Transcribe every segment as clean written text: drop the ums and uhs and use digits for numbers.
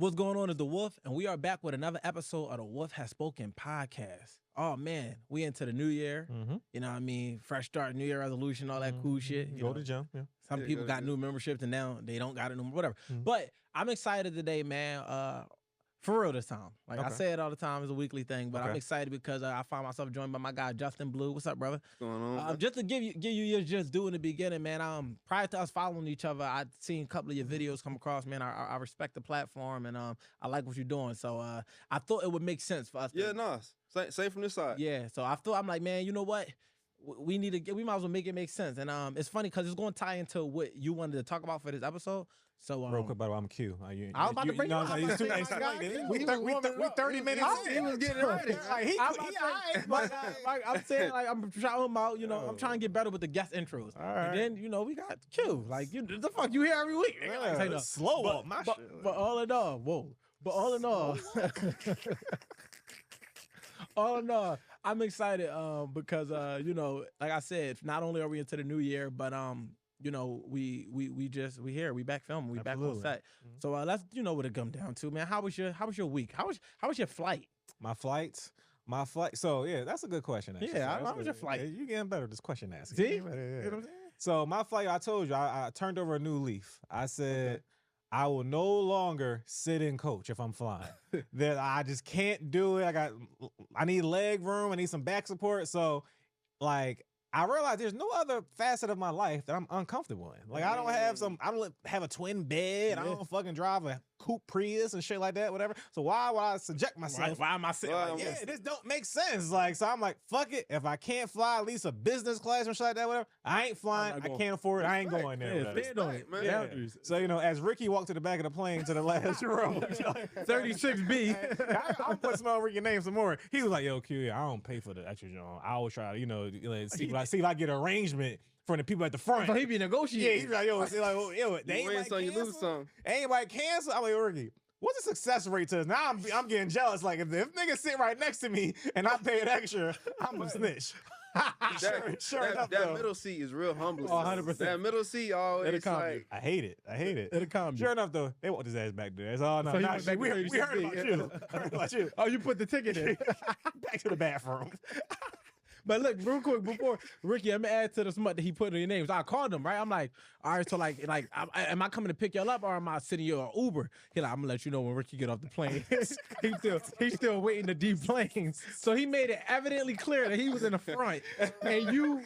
What's going on is the Wolf, and we are back with another episode of the Wolf Has Spoken podcast. Oh man, we into the new year. You know what I mean? Fresh start, New Year resolution, all that cool shit. You Go know? to gym. Yeah. Some people got new memberships and now they don't got it no more, whatever. But I'm excited today, man. For real this time. Like I say it all the time, it's a weekly thing, but I'm excited because I find myself joined by my guy Justin Blu. What's up, brother? What's going on? Just to give you your just do in the beginning, man. Prior to us following each other, I'd seen a couple of your videos come across, man. I respect the platform and I like what you're doing. So I thought it would make sense for us. Yeah, nice. Same from this side. Yeah. So I'm like, man, you know what? We need to we might as well make it make sense. And it's funny because it's going to tie into what you wanted to talk about for this episode. So real quick, by the way, I'm Q. I was about to bring you up. We 30 minutes. He was getting ready. I'm saying, like, I'm trying him out. You know, I'm trying to get better with the guest intros. All right. And then, you know, we got Q. Like, the fuck you hear every week. Yeah, slow up my shit. But all in all, all in all, I'm excited because you know, like I said, not only are we into the new year, but you know, we here, we back filming, we back on set. So let's, you know, what it come down to, man. How was your week? How was your flight? My flight. So yeah, that's a good question. Actually. Yeah, how was your flight? You getting better at this question asking. See? You know what I'm saying? So my flight, I told you, I turned over a new leaf. I said, I will no longer sit in coach if I'm flying. That I just can't do it. I need leg room. I need some back support. So like, I realized there's no other facet of my life that I'm uncomfortable in. Like I don't have a twin bed. I don't fucking drive a coupe Prius and shit like that, whatever. So why would I subject myself? Why am I sitting like yeah, this don't make sense. Like, so I'm like, fuck it. If I can't fly at least a business class or shit like that, whatever, I ain't flying. I can't afford it. I ain't going there. Yeah, stand on it, man. Yeah. So, you know, as Ricky walked to the back of the plane to the last row, 36B. I'll put some on Ricky's name some more. He was like, yo, Q, I don't pay for the extra job. I always try to, you know, see if I get an arrangement from the people at the front. So he be negotiating. Yeah, he's like, yo, they you win some, you lose some. Anybody cancel? I'm like, Ricky, what's the success rate to this? Now I'm getting jealous. Like, if niggas sit right next to me and I pay it extra, I'm a snitch. That middle seat is real humbling. 100%. That middle seat always like... I hate it. It'll calm you. Sure enough, though, they want his ass back there. That's all. No, So we heard about you. Oh, you put the ticket in. Back to the bathroom. But look, real quick, before Ricky, I'm gonna add to the smut that he put in your names. I called him, right? I'm like, all right, so like, am I coming to pick y'all up or am I sending you an Uber? He like, I'm gonna let you know when Ricky get off the plane. he's still waiting to deplane. So he made it evidently clear that he was in the front, and you.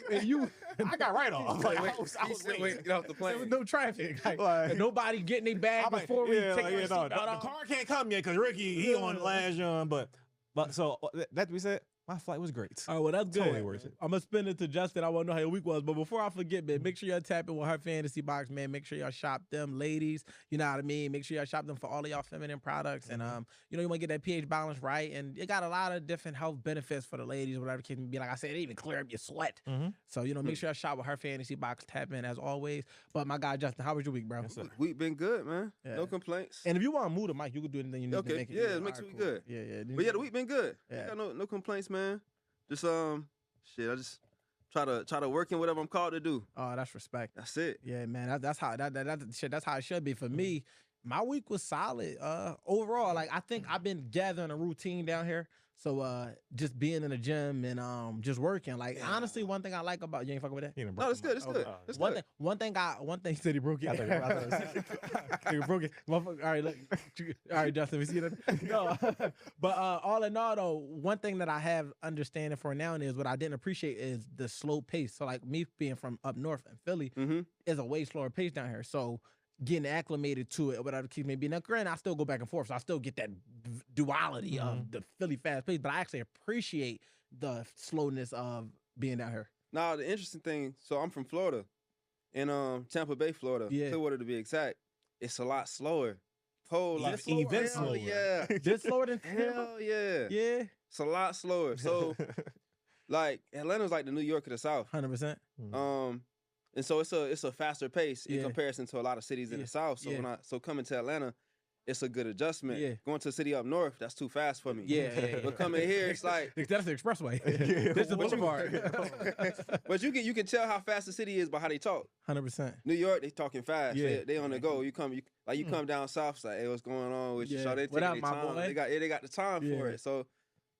I got right off. Like, I was waiting to get off the plane. There was no traffic. Like nobody getting their bag before we take the car can't come yet because Ricky he on the last run. But so that we said. My flight was great. All right, well, that's good. Totally worth it. I'm going to spend it to Justin. I want to know how your week was. But before I forget, man, make sure y'all tap in with her fantasy box, man. Make sure y'all shop them, ladies. You know what I mean? Make sure y'all shop them for all of y'all feminine products. And, you know, you want to get that pH balance right. And it got a lot of different health benefits for the ladies, whatever the case may be. Like I said, it even clear up your sweat. So, you know, make sure y'all shop with her fantasy box. Tap in as always. But my guy, Justin, how was your week, bro? Week been good, man. Yeah. No complaints. And if you want to move the mic, you can do anything you need to make it. Yeah, it makes me good. Yeah. But yeah, the week been good. Yeah. Got no complaints, man. Just shit. I just try to work in whatever I'm called to do. Oh, that's respect. That's it. Yeah, man. That's how that's how it should be for me. My week was solid. Overall, like I think I've been gathering a routine down here. So just being in the gym and just working. Like honestly, one thing I like about you ain't fucking with that. No, it's good. It's good. It's good. One thing he said he broke it. He broke it. All right, look. All right, Justin, we see that. No, but all in all, though, one thing that I have understanding for now is what I didn't appreciate is the slow pace. So like me being from up north in Philly is a way slower pace down here. So getting acclimated to it, or whatever the case may be. Now, granted, I still go back and forth, so I still get that duality of the Philly fast pace, but I actually appreciate the slowness of being down here. Now, the interesting thing, so I'm from Florida, in Tampa Bay, Florida, Clearwater to be exact. It's a lot slower. Whole lot slower. Even slower. Yeah. This slower than Hell yeah. Yeah. It's a lot slower. So, like, Atlanta's like the New York of the South. 100%. And so it's a faster pace in comparison to a lot of cities in the South. So so coming to Atlanta, it's a good adjustment. Yeah. Going to a city up north, that's too fast for me. Yeah. But coming here, it's like that's the expressway. This is the boulevard. But you can tell how fast the city is by how they talk. 100%. New York, they talking fast. Yeah. They on the go. You come down south, it's like, hey, what's going on with you? So they take their time. They got the time for it. So,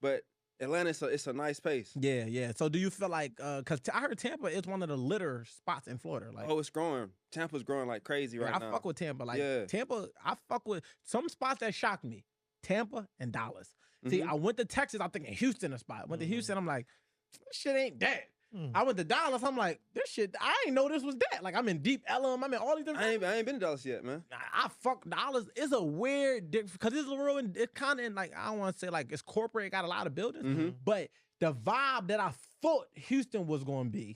but Atlanta, it's a nice pace. Yeah. So do you feel like, because I heard Tampa is one of the litter spots in Florida. Like, oh, it's growing. Tampa's growing like crazy right now. I fuck with Tampa. Like Tampa, I fuck with some spots that shocked me. Tampa and Dallas. See, I went to Texas, I'm thinking Houston a spot. Went to Houston, I'm like, this shit ain't that. I went to Dallas, I'm like, this shit, I ain't know this was that. Like, I'm in Deep Ellum, I'm in all these different. I ain't been to Dallas yet, man. I fuck Dallas. It's a weird, because it's real, it's kind of like, I don't want to say like it's corporate, it got a lot of buildings, but the vibe that I thought Houston was going to be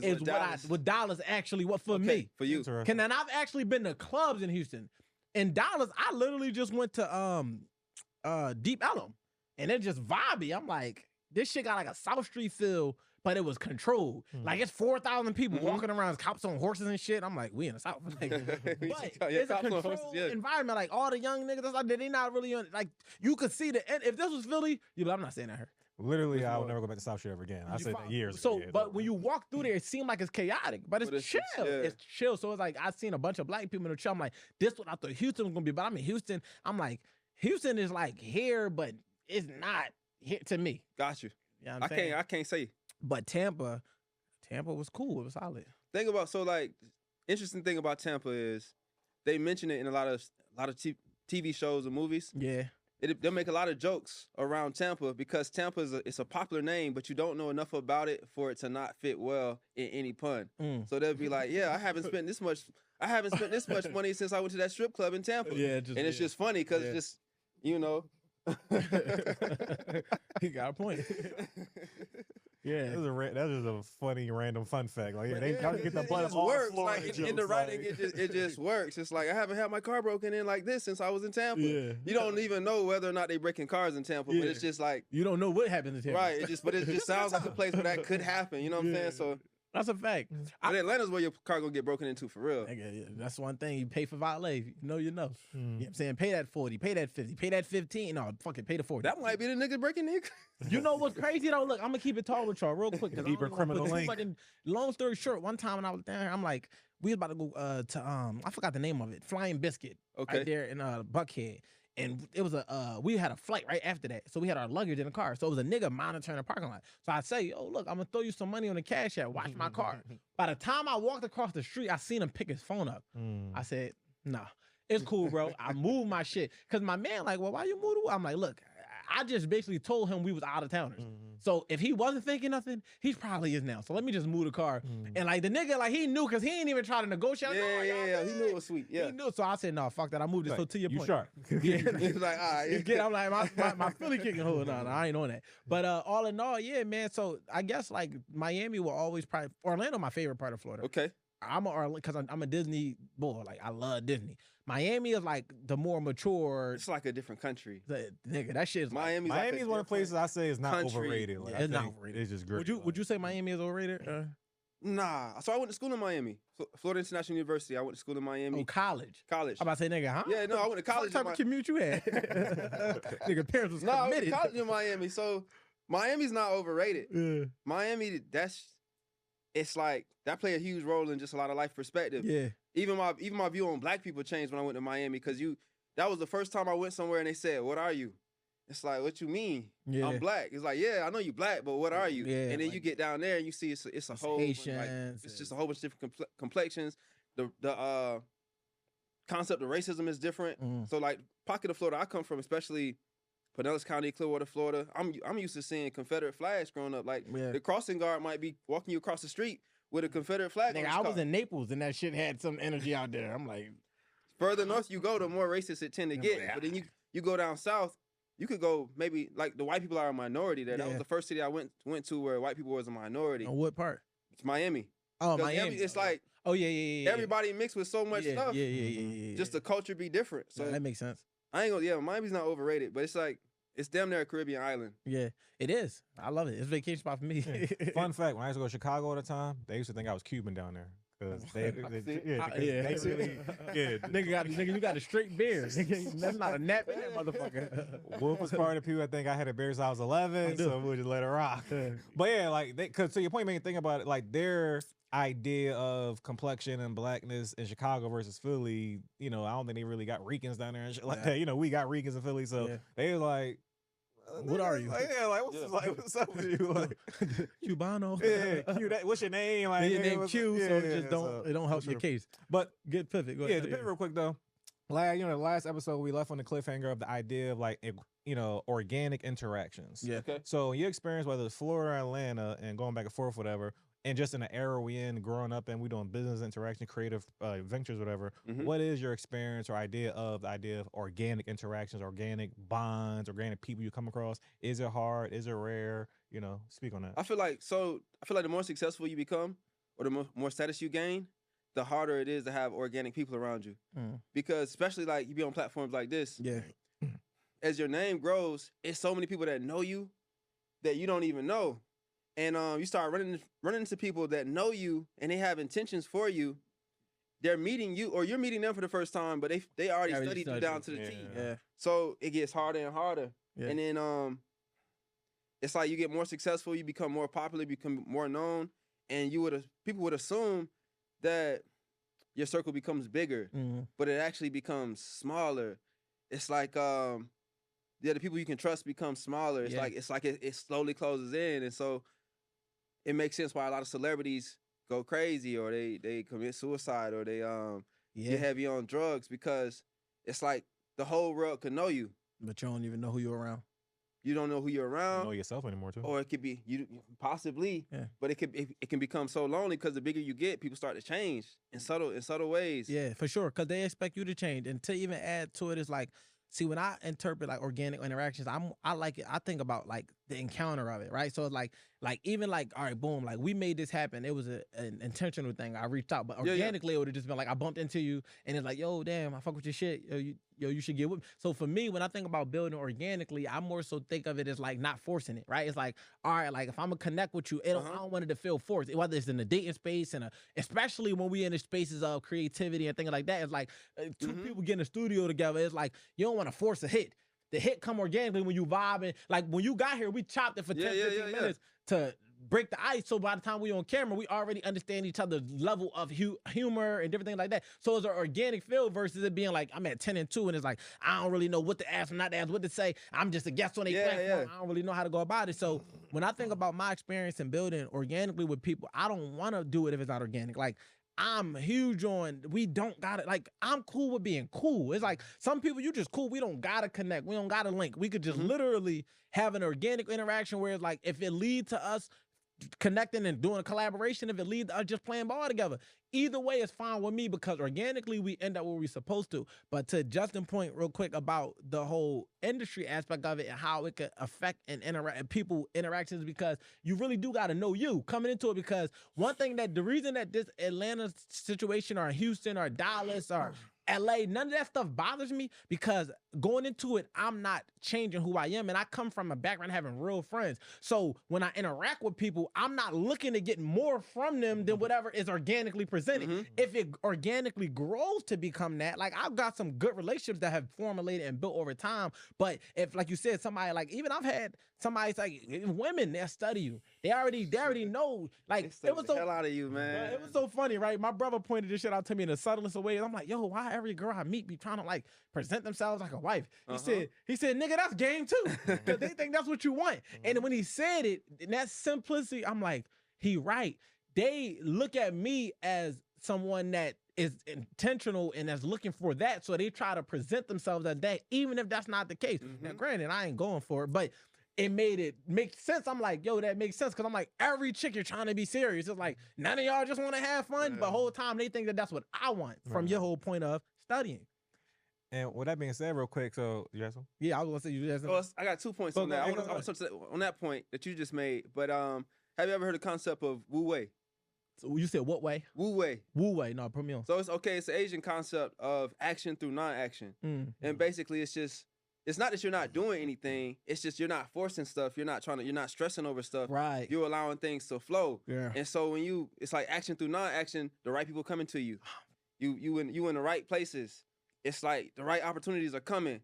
is what Dallas actually, for me. For you. And then I've actually been to clubs in Houston. In Dallas, I literally just went to Deep Ellum, and it's just vibey. I'm like, this shit got like a South Street feel, but it was controlled. Like, it's 4,000 people walking around, cops on horses and shit. I'm like, we in the South. Like, but it's a controlled environment. Like, all the young niggas, that's like, they not really on, like, you could see if this was Philly, you'd be like, I'm not saying that here. Literally, I will never go back to South Street ever again. I said that years ago. So, but when you walk through there, it seemed like it's chaotic, but it's chill. It's chill. So it's like, I've seen a bunch of black people in the chill. I'm like, this what I thought Houston was going to be. But I'm in Houston. I'm like, Houston is like here, but it's not here to me. Got you. You know what I'm saying? I can't say. But Tampa was cool. It was solid. Interesting thing about Tampa is they mention it in a lot of TV shows and movies. Yeah. They'll make a lot of jokes around Tampa because Tampa it's a popular name, but you don't know enough about it for it to not fit well in any pun. So they'll be like, "Yeah, I haven't spent this much money since I went to that strip club in Tampa." Yeah, it's just funny because it's just, you know. He got a point. Yeah, that is a funny random fun fact. Like, they get the butt off works. Like in the writing, it just works. It's like, I haven't had my car broken in like this since I was in Tampa. Yeah. You don't even know whether or not they breaking cars in Tampa, but it's just like you don't know what happened in Tampa. Right. It just sounds like a place where that could happen. You know what I'm saying? So that's a fact. But Atlanta's where your car gonna get broken into for real. That's one thing. You pay for valet. You know. You know what I'm saying? Pay that 40, pay that 50, pay that 15. No, fucking pay the 40. That might be the nigga breaking nigga. You know what's crazy though? Look, I'm gonna keep it tall with y'all real quick. Deeper criminal link. Long story short, one time when I was there, I'm like, we was about to go to I forgot the name of it, Flying Biscuit. Okay. Right there in Buckhead. And it was we had a flight right after that. So we had our luggage in the car. So it was a nigga monitoring the parking lot. So I say, "Yo, look, I'm going to throw you some money on the cash app. Watch my car." By the time I walked across the street, I seen him pick his phone up. I said, "Nah, it's cool, bro." I moved my shit. Because my man like, "Well, why you moved?" I'm like, "Look, I just basically told him we was out of towners. So if he wasn't thinking nothing, he probably is now. So let me just move the car." And like the nigga, like he knew because he ain't even try to negotiate. Yeah, he knew it was sweet. Yeah, he knew. So I said, "No, fuck that. I moved it." Like, so to your point, sharp. Yeah, he's like, "All right." I'm like, my Philly kicking hold on. I ain't on that. But all in all, yeah, man. So I guess like Miami will always probably Orlando, my favorite part of Florida. Okay. Because I'm a Disney boy. Like I love Disney. Miami is like the more mature. It's like a different country. Nigga, that shit is Miami's one of the places I say is not country. overrated. Like, it's not overrated. It's just great. Would you say Miami is overrated? Nah. So I went to school in Miami, Florida International University. I went to school in Miami. Oh, college. I'm about to say, nigga, huh? Yeah, no, I went to college. What type of commute you had? Nigga, parents was committed. I went to college in Miami. So Miami's not overrated. Yeah. Miami, it's like that play a huge role in just a lot of life perspective. Yeah. Even my view on black people changed when I went to Miami because that was the first time I went somewhere and they said, "What are you?" It's like, "What you mean? Yeah. I'm black." It's like, "Yeah, I know you black, but what are you?" Yeah, and then you get down there and you see it's a whole it's just a whole bunch of different complexions. The concept of racism is different. So like pocket of Florida I come from, especially Pinellas County, Clearwater, Florida. I'm used to seeing Confederate flags growing up. Like the crossing guard might be walking you across the street with a Confederate flag. Nigga, I was in Naples and that shit had some energy out there. I'm like, further north you go, the more racist it tend to get. But then you go down south, you could go maybe like the white people are a minority there. That was the first city I went to where white people was a minority. On what part? It's Miami. Oh, Miami. It's like everybody mixed with so much stuff. Yeah. Just the culture be different. So that makes sense. I ain't gonna. Miami's not overrated, but it's like it's damn near a Caribbean island. Yeah, it is. I love it. It's a vacation spot for me. Fun fact: when I used to go to Chicago all the time, they used to think I was Cuban down there. Because nigga, you got a straight beard. Nigga, that's not a nap in that motherfucker. Wolf was part of the people I think I had a beard since I was 11, so we'll just let it rock. But yeah, like, because to your point, man, think about it, like their idea of complexion and blackness in Chicago versus Philly, I don't think they really got Ricans down there and shit like that. We got Ricans in Philly, so they was like, what are you? What's up with you? Like, Cubano. Yeah, Q. What's your name? Like, your name Q, so it don't help your case. But good pivot. Go ahead. To pivot real quick though. The last episode we left on the cliffhanger of the idea of like, organic interactions. Yeah. Okay. So in your experience, whether it's Florida or Atlanta, and going back and forth, whatever, and just in the era we in, growing up, and we doing business interaction, creative ventures, whatever. What is your experience or idea of organic interactions, organic bonds, organic people you come across? Is it hard? Is it rare? Speak on that. I feel like the more successful you become, or the more status you gain, the harder it is to have organic people around you. Because especially like you be on platforms like this. Yeah. As your name grows, it's so many people that know you that you don't even know. And you start running into people that know you and they have intentions for you. They're meeting you, or you're meeting them for the first time, but they already studied you down to the T. Yeah. So it gets harder and harder. Yeah. And then it's like you get more successful, you become more popular, become more known, and people would assume that your circle becomes bigger, but it actually becomes smaller. It's like the people you can trust become smaller. It's like it slowly closes in, and so it makes sense why a lot of celebrities go crazy, or they commit suicide, or they get heavy on drugs, because it's like the whole world can know you, but you don't even know who you're around. You don't know who you're around. You don't know yourself anymore too. Or it could be you possibly, but it can become so lonely because the bigger you get, people start to change in subtle ways. Yeah, for sure, because they expect you to change, and to even add to it is like, see, when I interpret like organic interactions, I like it. I think about like the encounter of it, right? So it's like even like, all right, boom, like we made this happen. It was an intentional thing. I reached out, but organically it would have just been like I bumped into you, and it's like, yo, damn, I fuck with your shit. You should get with me. So for me, when I think about building organically, I more so think of it as like not forcing it, right? It's like, all right, like if I'm gonna connect with you, I don't want it to feel forced. Whether it's in the dating space and especially when we in the spaces of creativity and things like that, it's like two people get in the studio together. It's like you don't want to force a hit. The hit come organically when you vibing. Like when you got here, we chopped it for 10, 15 minutes to break the ice. So by the time we on camera, we already understand each other's level of humor and different things like that. So it's an organic feel versus it being like, I'm at 10 and 2 and it's like, I don't really know what to ask or not to ask, what to say. I'm just a guest on a platform. I don't really know how to go about it. So when I think about my experience in building organically with people, I don't want to do it if it's not organic. Like, I'm huge on, we don't gotta, like, I'm cool with being cool. It's like, some people, you just cool. We don't gotta connect. We don't gotta link. We could just literally have an organic interaction where it's like, if it leads to us connecting and doing a collaboration, if it leads to us just playing ball together, either way is fine with me, because organically we end up where we're supposed to. But to Justin's point real quick about the whole industry aspect of it and how it could affect and interact people interactions, because you really do got to know you coming into it. Because one thing that the reason that this Atlanta situation or Houston or Dallas or LA, none of that stuff bothers me, because going into it, I'm not changing who I am. And I come from a background having real friends. So when I interact with people, I'm not looking to get more from them than whatever is organically presented. If it organically grows to become that, like I've got some good relationships that have formulated and built over time. But if, like you said, somebody like, even I've had somebody's like women that study you. They already know. Like it was so hell out of you, man. It was so funny, right? My brother pointed this shit out to me in the subtlest of ways. I'm like, yo, why every girl I meet be trying to like present themselves like a wife? He said, nigga, that's game too. Because they think that's what you want. And when he said it, in that simplicity, I'm like, he right. They look at me as someone that is intentional and that's looking for that. So they try to present themselves as that, even if that's not the case. Now, granted, I ain't going for it, but it made it make sense. I'm like, yo, that makes sense. Because I'm like, every chick you're trying to be serious. It's like, none of y'all just want to have fun. But whole time they think that that's what I want from your whole point of studying. And with that being said, real quick, so you got some? Yeah, I was going to say you just. Well, I got 2 points on that. I want to touch on that point that you just made. But have you ever heard the concept of Wu Wei? So you said what way? Wu Wei. Wu Wei. No, put me on. So it's an Asian concept of action through non-action. And basically it's just it's not that you're not doing anything. It's just you're not forcing stuff. You're not stressing over stuff. Right. You're allowing things to flow. Yeah. And so when it's like action through non-action, the right people coming to you. You in the right places. It's like the right opportunities are coming.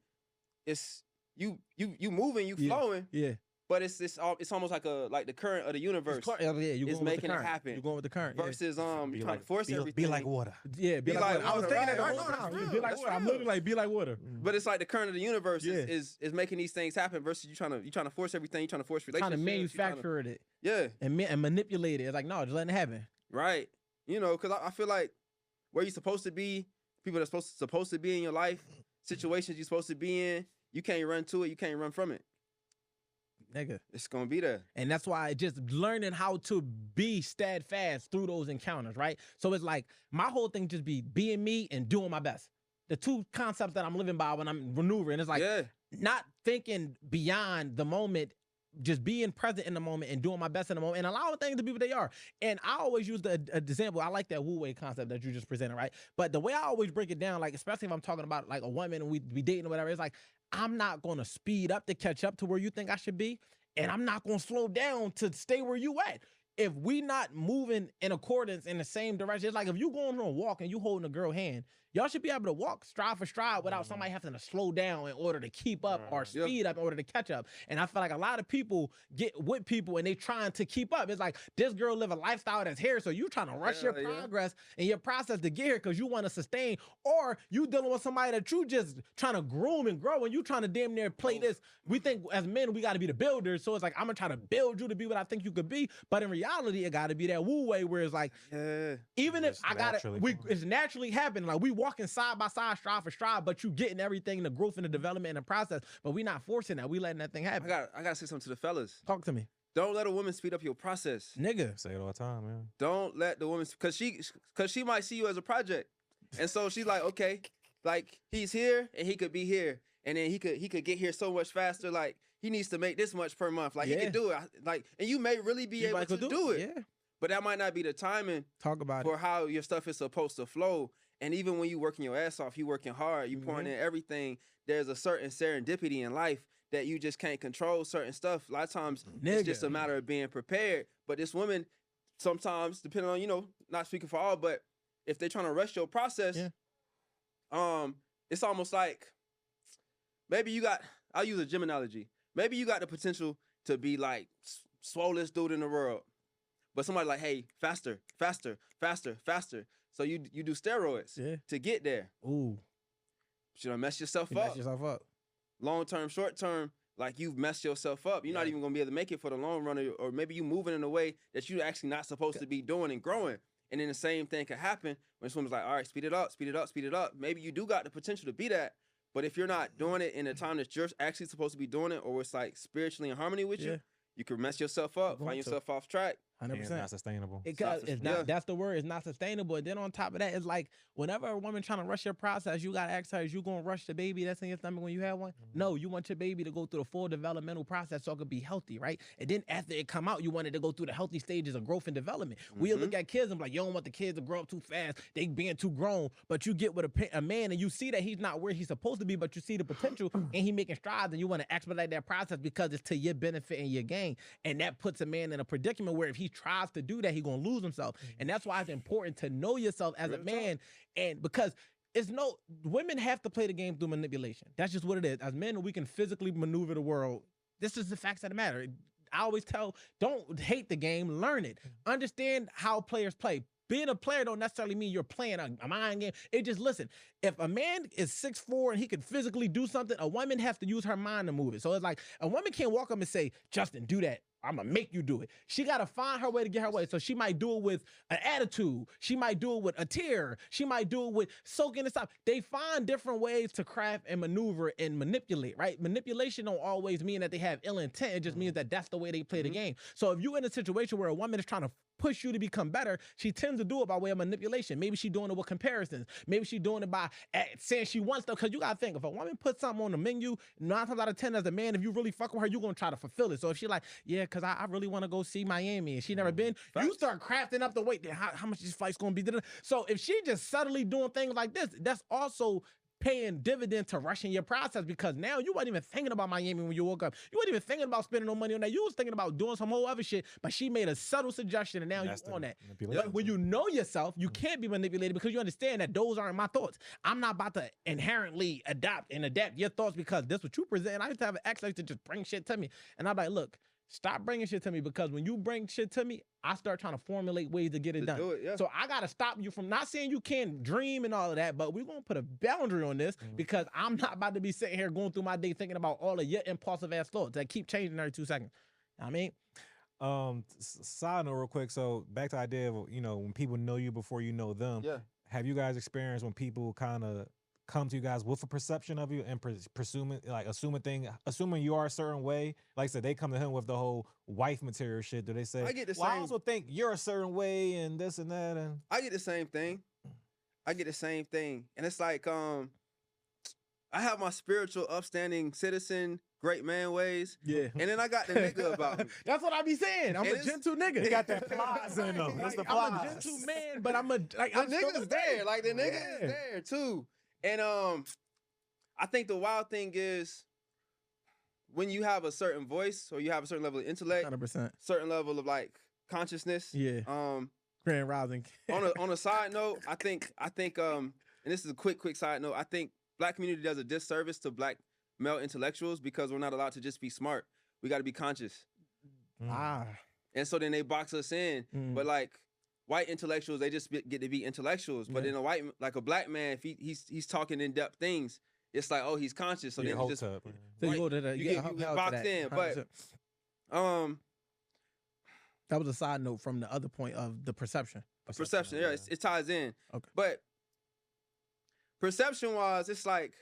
It's you moving, you flowing. Yeah. But it's almost like the current of the universe. It's making it happen. You're going with the current. Versus you're trying to force everything. Be like water. Yeah, be like water. I was thinking that the whole time. Be like water. I'm literally like, be like water. But it's like the current of the universe is making these things happen versus you trying to force everything. You trying to force relationships. Trying to manufacture it. Yeah. And manipulate it. It's like, no, just letting it happen. Right. You know, because I feel like where you're supposed to be, people that's supposed to be in your life, situations you're supposed to be in, you can't run to it. You can't run from it. Nigga. It's going to be there. And that's why just learning how to be steadfast through those encounters, right? So it's like my whole thing just be being me and doing my best. The two concepts that I'm living by when I'm maneuvering. It's like not thinking beyond the moment, just being present in the moment and doing my best in the moment and allowing things to be what they are. And I always use the example. I like that wu-wei concept that you just presented, right? But the way I always break it down, like especially if I'm talking about like a woman and we dating or whatever, it's like I'm not going to speed up to catch up to where you think I should be. And I'm not going to slow down to stay where you at. If we not moving in accordance in the same direction, it's like if you going on a walk and you holding a girl hand, y'all should be able to walk stride for stride without somebody having to slow down in order to keep up or speed up in order to catch up. And I feel like a lot of people get with people and they trying to keep up. It's like this girl live a lifestyle that's here, so you trying to rush your progress and your process to get here because you want to sustain, or you dealing with somebody that you just trying to groom and grow and you trying to damn near play this. We think as men we got to be the builders, so it's like I'm gonna try to build you to be what I think you could be, but in reality it got to be that woo way where it's like even if I got it, it's naturally happening. Like we walking side by side, stride for stride, but you getting everything, the growth and the development and the process, but we not forcing that. We letting that thing happen. I gotta say something to the fellas. Talk to me. Don't let a woman speed up your process. Nigga. Say it all the time, man. Don't let the woman, cause she might see you as a project. And so she's like, okay, like he's here and he could be here. And then he could get here so much faster. Like he needs to make this much per month. Like he can do it. Like, and you may really be able to do it. Yeah. But that might not be the timing for how your stuff is supposed to flow. And even when you working your ass off, you working hard, you pouring in everything, there's a certain serendipity in life that you just can't control certain stuff. A lot of times it's just a matter of being prepared. But this woman, sometimes, depending on, not speaking for all, but if they're trying to rush your process, it's almost like maybe I'll use a gym analogy. Maybe you got the potential to be like swollest dude in the world. But somebody like, hey, faster, faster, faster, faster. So you do steroids to get there. Ooh. But you don't mess yourself up. Mess yourself up. Long term, short term, like you've messed yourself up. You're not even gonna be able to make it for the long run, or maybe you moving in a way that you're actually not supposed to be doing and growing. And then the same thing could happen when someone's like, all right, speed it up, speed it up, speed it up. Maybe you do got the potential to be that, but if you're not doing it in the time that you're actually supposed to be doing it, or it's like spiritually in harmony with you, you could mess yourself up, find yourself off track. 100%. It's not sustainable. It's not. That's the word. It's not sustainable. And then on top of that, it's like whenever a woman trying to rush your process, you gotta ask her: is you gonna rush the baby that's in your stomach when you have one? No, you want your baby to go through the full developmental process so it could be healthy, right? And then after it come out, you want it to go through the healthy stages of growth and development. We look at kids and be like, you don't want the kids to grow up too fast. They being too grown. But you get with a man and you see that he's not where he's supposed to be, but you see the potential and he making strides, and you want to expedite that process because it's to your benefit and your gain. And that puts a man in a predicament where if he tries to do that, he's gonna lose himself. And that's why it's important to know yourself as a man. And because women have to play the game through manipulation. That's just what it is. As men, we can physically maneuver the world. This is the facts of the matter. I always tell, don't hate the game, learn it. Understand how players play. Being a player don't necessarily mean you're playing a mind game. It just, listen, if a man is 6'4" and he can physically do something, a woman has to use her mind to move it. So it's like, a woman can't walk up and say, Justin, do that. I'm gonna make you do it. She gotta find her way to get her way. So she might do it with an attitude. She might do it with a tear. She might do it with soaking this up. They find different ways to craft and maneuver and manipulate, right? Manipulation don't always mean that they have ill intent. It just means that that's the way they play the game. So if you're in a situation where a woman is trying to push you to become better, she tends to do it by way of manipulation. Maybe she's doing it with comparisons. Maybe she's doing it by saying she wants stuff. Because you got to think, if a woman puts something on the menu, 9 times out of 10 as a man, if you really fuck with her, you're going to try to fulfill it. So if she like, yeah, because I really want to go see Miami and she never been, you start crafting up the weight. How much this flight's going to be. So if she just subtly doing things like this, that's also paying dividend to rushing your process, because now you wasn't even thinking about Miami when you woke up. You wasn't even thinking about spending no money on that. You was thinking about doing some whole other shit, but she made a subtle suggestion and now you're on that. But when you know yourself, you can't be manipulated because you understand that those aren't my thoughts. I'm not about to inherently adapt your thoughts because this what you present. I used to have an ex that used to just bring shit to me. And I'm like, look, stop bringing shit to me, because when you bring shit to me, I start trying to formulate ways to get it done. So I got to stop you from, not saying you can't dream and all of that, but we're going to put a boundary on this because I'm not about to be sitting here going through my day thinking about all of your impulsive ass thoughts that keep changing every 2 seconds. I mean, side note real quick. So back to the idea of, you know, when people know you before you know them. Yeah. Have you guys experienced when people kind of come to you guys with a perception of you and assuming you are a certain way? Like I said, they come to him with the whole wife material shit. Do they say, I get the well, I same. also think you're a certain way and this and that? And I get the same thing. And it's like, I have my spiritual, upstanding citizen, great man ways. Yeah. And then I got the nigga about me. That's what I be saying. I'm a gentle nigga. you got that flies in them. That's the flies. I'm a gentle man, but I'm a like the nigga's there. Like the nigga is there too. And I think the wild thing is when you have a certain voice or you have a certain level of intellect, 100%, certain level of like consciousness. Yeah. Grand Rising. on a side note, I think and this is a quick side note, I think Black community does a disservice to Black male intellectuals because we're not allowed to just be smart. We got to be conscious. And so then they box us in. But like white intellectuals, they just get to be intellectuals. But in a Black man, if he's talking in depth things, it's like, oh, he's conscious. So then you just get boxed in. 100%. But that was a side note from the other point of the perception. Perception, yeah, it ties in. Okay. But perception-wise, it's like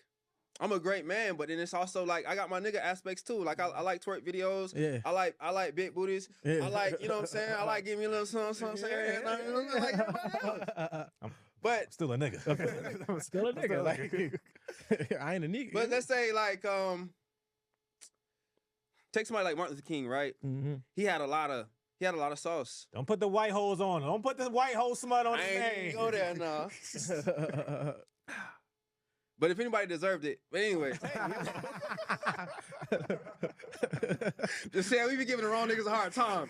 I'm a great man, but then it's also like I got my nigga aspects too. Like I like twerk videos. Yeah. I like big booties. Yeah. I like, you know what I'm saying? I like giving me a little something. But still a nigga. I'm still a nigga. Like I ain't a nigga. But let's say like take somebody like Martin Luther King, right? He had a lot of sauce. Don't put the white holes on. Don't put the white hole smut on his name. I ain't go there now. But if anybody deserved it, but anyway. Just saying, we be giving the wrong niggas a hard time.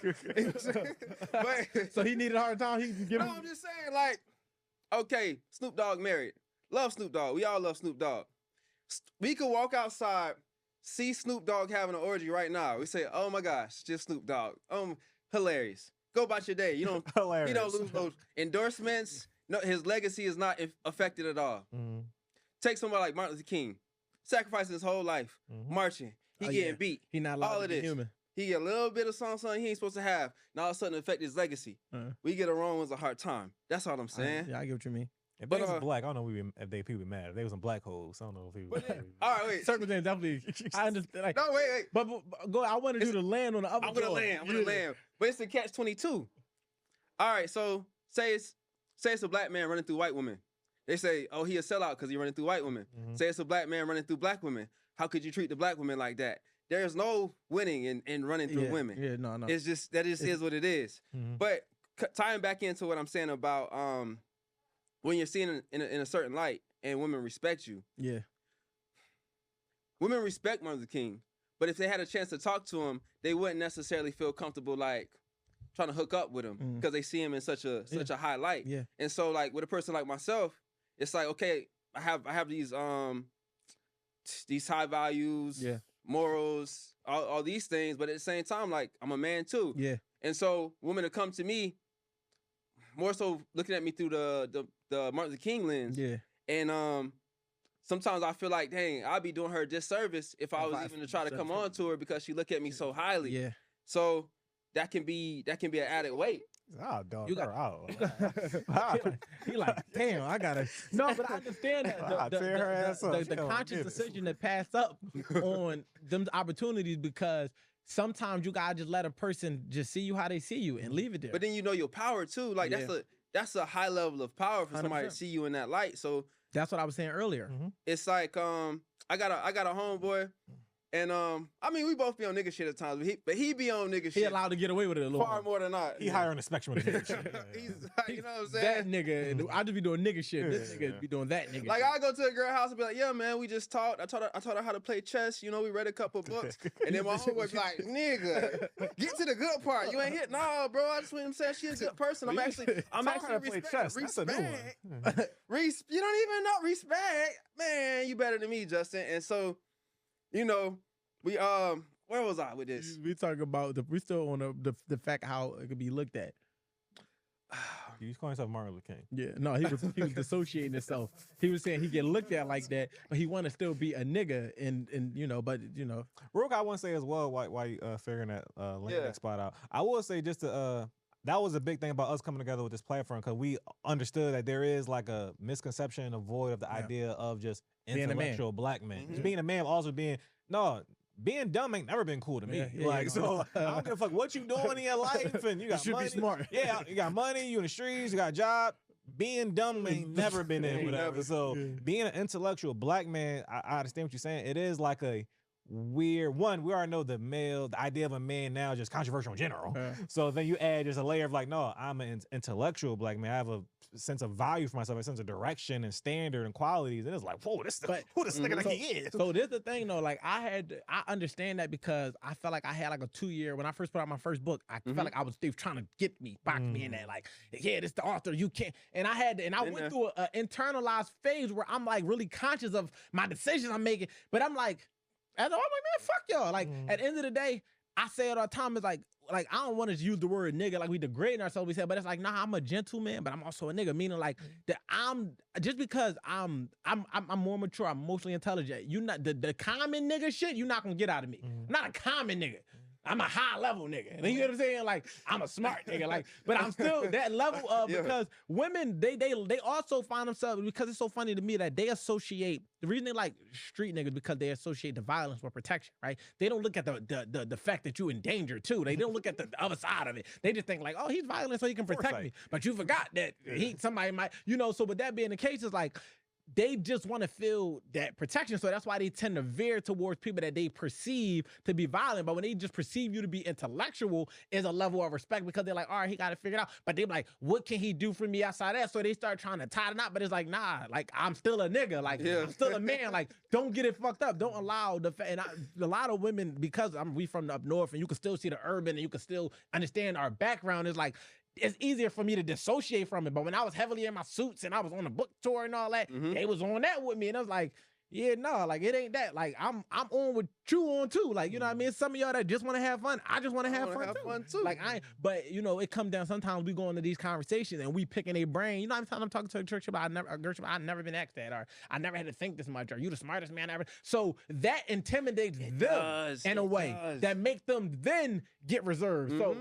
But, so he needed a hard time? He give him... I'm just saying, like, okay, Snoop Dogg married. Love Snoop Dogg. We all love Snoop Dogg. We could walk outside, see Snoop Dogg having an orgy right now. We say, oh my gosh, just Snoop Dogg. Hilarious. Go about your day. You don't lose those endorsements. No, his legacy is not affected at all. Take somebody like Martin Luther King, sacrificing his whole life, marching. He getting beat. He not allowed to be human. He get a little bit of something he ain't supposed to have. Now all of a sudden affect his legacy. We get the wrong ones a hard time. That's all I'm saying. I get what you mean. If they was black, I don't know if people be mad. If they was in black holes, I don't know if he was. All right, wait. Circumstance definitely. I understand. Like, no, wait. But go. I wanted you to land on the other. I'm gonna land. But it's the catch-22. All right, so say it's a black man running through white women. They say, oh, he a sellout because he running through white women. Say it's a black man running through black women. How could you treat the black women like that? There's no winning in running through women. Yeah, no. It's just is what it is. But tying back into what I'm saying about when you're seen in a certain light and women respect you. Yeah. Women respect Martin Luther King, but if they had a chance to talk to him, they wouldn't necessarily feel comfortable like trying to hook up with him because they see him in such a high light. Yeah. And so like with a person like myself, it's like, okay, I have these high values, morals, all these things, but at the same time, like I'm a man too. Yeah. And so women will come to me more so looking at me through the Martin Luther King lens. Yeah. And sometimes I feel like, dang, I'd be doing her a disservice if I was even to try to come on to her because she look at me so highly. Yeah. So that can be an added weight. Oh, dog, you got out. He like, damn, I gotta. No, but I understand that the conscious decision to pass up on them opportunities because sometimes you gotta just let a person just see you how they see you and leave it there. But then you know your power too. Like that's a high level of power for somebody 100%. To see you in that light. So that's what I was saying earlier. It's like I got a homeboy. And I mean, we both be on nigga shit at times, but he be on nigga shit. He allowed to get away with it a little far more than I. He higher on the spectrum of nigga shit. He's, you know what I'm saying? That nigga, I just be doing nigga shit. This nigga be doing that nigga like, shit. I go to a girl house and be like, yeah, man, we just talked. I taught her how to play chess. You know, we read a couple books. And then my homeboy be like, nigga, get to the good part. You ain't hit. No, bro, I just want him saying she a good person. I'm actually respect. That's a new one. You don't even know respect. Man, you better than me, Justin. And so, you know, we where was I with this? We talk about we still on the fact how it could be looked at. He's calling himself Martin Luther King. Yeah, no, he was dissociating himself. He was saying he get looked at like that, but he want to still be a nigga, and you know, but you know. Real guy, I want to say as well, why you figuring that that spot out. I will say just to that was a big thing about us coming together with this platform, because we understood that there is like a misconception and a void of the idea of just intellectual black men. Just being a man, also being being dumb ain't never been cool to me. So I don't give a fuck what you doing in your life, and you got should money. Be smart. Yeah, you got money, you in the streets, you got a job. Being dumb ain't never been in whatever. So being an intellectual black man, I understand what you're saying. It is like a weird one. We already know the idea of a man now is just controversial in general. So then you add just a layer of like, no, I'm an intellectual black man. I have a sense of value for myself, a sense of direction and standard and qualities. And it's like, whoa, who this nigga like he is. So this the thing though, like I understand that because I felt like I had like a 2-year, when I first put out my first book, I felt like they were trying to get me, box me in that, like, yeah, this the author, you can't. And I went through an internalized phase where I'm like really conscious of my decisions I'm making, but I'm like, man, fuck y'all. Like at the end of the day, I say it all the time, it's like I don't want to use the word nigga like we degrading ourselves. We say, but it's like, nah, I'm a gentleman, but I'm also a nigga. Meaning like that I'm just because I'm more mature, I'm emotionally intelligent. You not the common nigga shit. You're not gonna get out of me. I'm not a common nigga. I'm a high level nigga. You know what I'm saying? Like I'm a smart nigga. Like, but I'm still that level of because women they also find themselves, because it's so funny to me that they associate the reason they like street niggas because they associate the violence with protection, right? They don't look at the fact that you in danger too. They don't look at the other side of it. They just think like, oh, he's violent so he can protect me. But you forgot that somebody might, so with that being the case, it's like they just want to feel that protection. So that's why they tend to veer towards people that they perceive to be violent. But when they just perceive you to be intellectual, is a level of respect because they're like, all right, he got it figured out. But they're like, what can he do for me outside that? So they start trying to tie it up. But it's like, nah, like I'm still a nigga. Like I'm still a man. Like don't get it fucked up. Don't allow and a lot of women, because we from the up north and you can still see the urban and you can still understand our background, is like, it's easier for me to dissociate from it. But when I was heavily in my suits and I was on the book tour and all that, they was on that with me. And I was like, yeah, no, like it ain't that. Like I'm on with you on too. Like, you know what I mean? Some of y'all that just want to have fun. I just want to have fun too. Like but it comes down, sometimes we go into these conversations and we picking a brain. You know, I'm talking to a church about I've never been asked that, or I never had to think this much, or you the smartest man ever. So that intimidates them in a way that make them then get reserved. So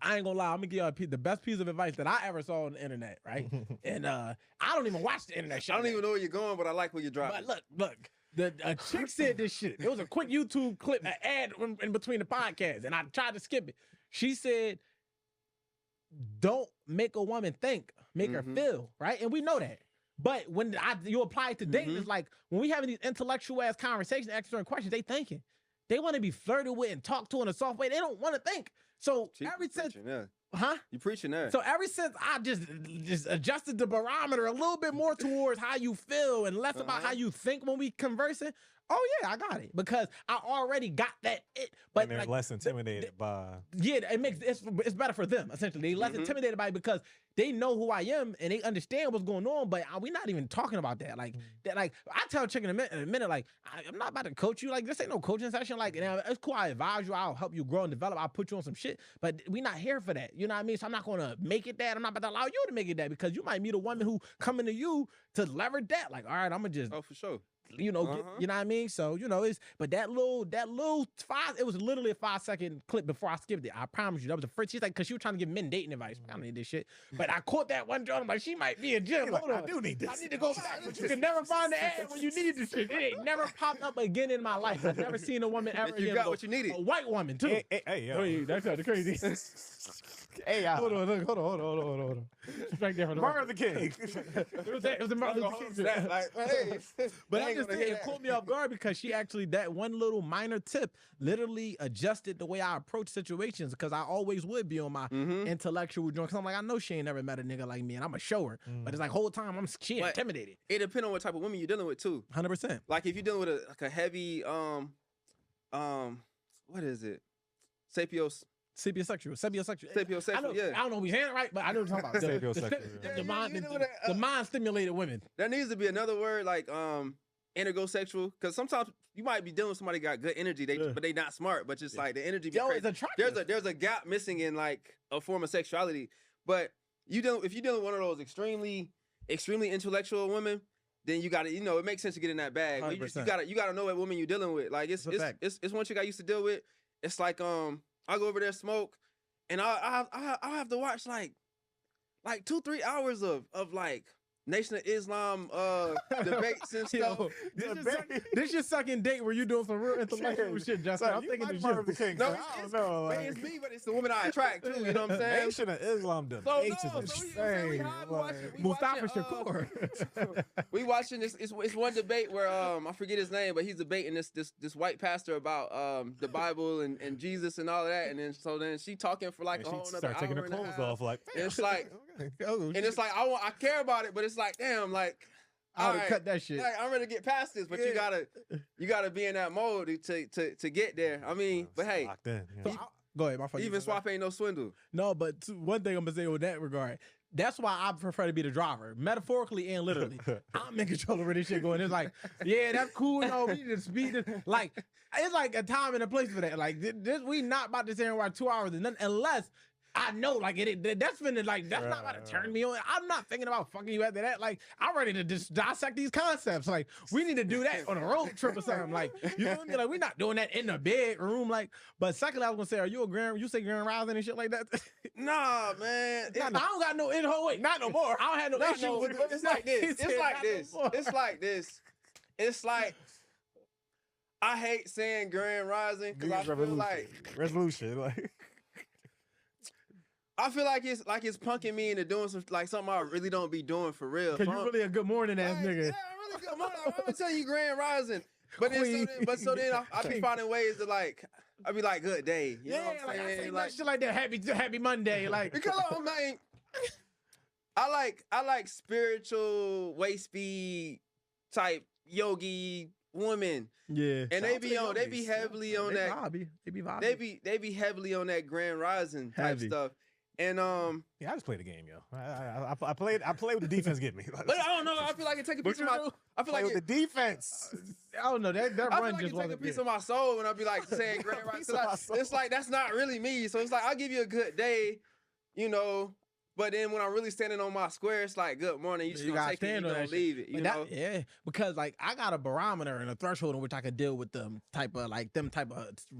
I ain't gonna lie, I'm gonna give y'all the best piece of advice that I ever saw on the internet, right? And I don't even watch the internet shit. I don't even know where you're going, but I like where you're driving. But look, a chick said this shit. It was a quick YouTube clip, an ad in between the podcasts, and I tried to skip it. She said, don't make a woman think, make her feel, right? And we know that. But when you apply it to dating, it's like, when we having these intellectual ass conversations, asking certain questions, they thinking. They want to be flirted with and talked to in a soft way. They don't want to think. So ever since, you preaching that. So ever since I just adjusted the barometer a little bit more towards how you feel and less about how you think when we conversing. Oh yeah, I got it, because I already got that. But and they're less intimidated by. Yeah, it's better for them essentially. They're less intimidated by it because they know who I am and they understand what's going on. But we're not even talking about that. Like that. Like I tell a chick in a minute, like I'm not about to coach you. Like this ain't no coaching session. Like it's cool. I advise you. I'll help you grow and develop. I'll put you on some shit. But we're not here for that. You know what I mean? So I'm not gonna make it that. I'm not about to allow you to make it that, because you might meet a woman who coming to you to leverage that. Like, all right, I'm gonna just for sure. You know, you know what I mean? So, but that little 5, it was literally a 5-second clip before I skipped it. I promise you. That was the first. She's like, because she was trying to give men dating advice. I don't need this shit. But I caught that one joint. I'm like, she might be a gym. Hold on. I do need this. I need to go back. But you can never find the ad when you need this shit. It ain't never popped up again in my life. I've never seen a woman ever. You got what you needed. A white woman, too. Hey, that's kind of crazy. Hey, hold on. Right there. Martin Luther King. It was the Martin Luther King. But I'm just saying, it caught me off guard because she actually, that one little minor tip literally adjusted the way I approach situations, because I always would be on my intellectual joint. Because I'm like, I know she ain't never met a nigga like me, and I'm going to show her. But it's like, whole time, she intimidated. It depends on what type of woman you're dealing with, too. 100%. Like, if you're dealing with a heavy, what is it? Sapiosexual. Sapiosexual, yeah. I don't know if we're saying it right, but I know what you're talking about. Sapiosexual. The mind-stimulated women. There needs to be another word, like energosexual, because sometimes you might be dealing with somebody got good energy, but they not smart, but just like the energy be crazy. It's attractive. There's a gap missing in like a form of sexuality. But if you're dealing with one of those extremely intellectual women, then you gotta, it makes sense to get in that bag. You gotta know what woman you're dealing with. Like it's one chick I used to deal with. It's like I go over there smoke, and I have to watch like 2-3 hours of like Nation of Islam debates and stuff. This your second date where you doing some real intellectual shit, Justin. I'm thinking the shit. No, I don't know. Like, it's me, but it's the woman I attract too. You know what I'm saying? Nation of Islam debates is insane. Mustafa Shakur. We watching this. It's one debate where I forget his name, but he's debating this white pastor about the Bible and Jesus and all of that. And then she talking for like a whole nother hour. Taking her clothes off, like it's like, and it's like I care about it, but it's like, damn, like I would cut that shit. Like, I'm ready to get past this, but you gotta be in that mode to get there. I mean, but hey, go ahead. My fault. Even swap ain't no swindle. No, but one thing I'm gonna say with that regard, that's why I prefer to be the driver, metaphorically and literally. I'm in control of this shit going. It's like, yeah, that's cool. No, we need to speed this. Like, it's like a time and a place for that. Like, we not about to sit here and watch 2 hours and nothing, unless I know, like, that's not about to turn me on. I'm not thinking about fucking you after that. Like, I'm ready to just dissect these concepts. Like, we need to do that on a road trip or something. Like, you know what I mean? Like, we're not doing that in the bedroom. Like, but secondly, I was gonna say, are you you say Grand Rising and shit like that? Nah, man. I don't got no wait, not no more. I don't have no issue with it. It's like this. It's like I hate saying Grand Rising because I feel like resolution, like. I feel like it's punking me into doing something I really don't be doing for real. Cause you're really a good morning ass nigga. Yeah, I'm really good morning. I'm gonna tell you Grand Rising. But then I be finding ways to like, I be like, good day. You know what I'm saying? I say like shit like that. Happy Monday. Like because man, I like spiritual waist speed type yogi women. Yeah. And they be heavily on that. They be heavily on that Grand Rising type stuff. And yeah, I just play the game, yo. I play what the defense get me. But I don't know. I feel like it take a piece of my. I feel like with the defense. I don't know that run like just take a piece of my soul when I be like saying Grand Rising. It's like that's not really me. So it's like I'll give you a good day, But then when I'm really standing on my square, it's like, good morning. You just gonna take it, you gonna leave it. You know? Yeah, because like I got a barometer and a threshold in which I could deal with them type of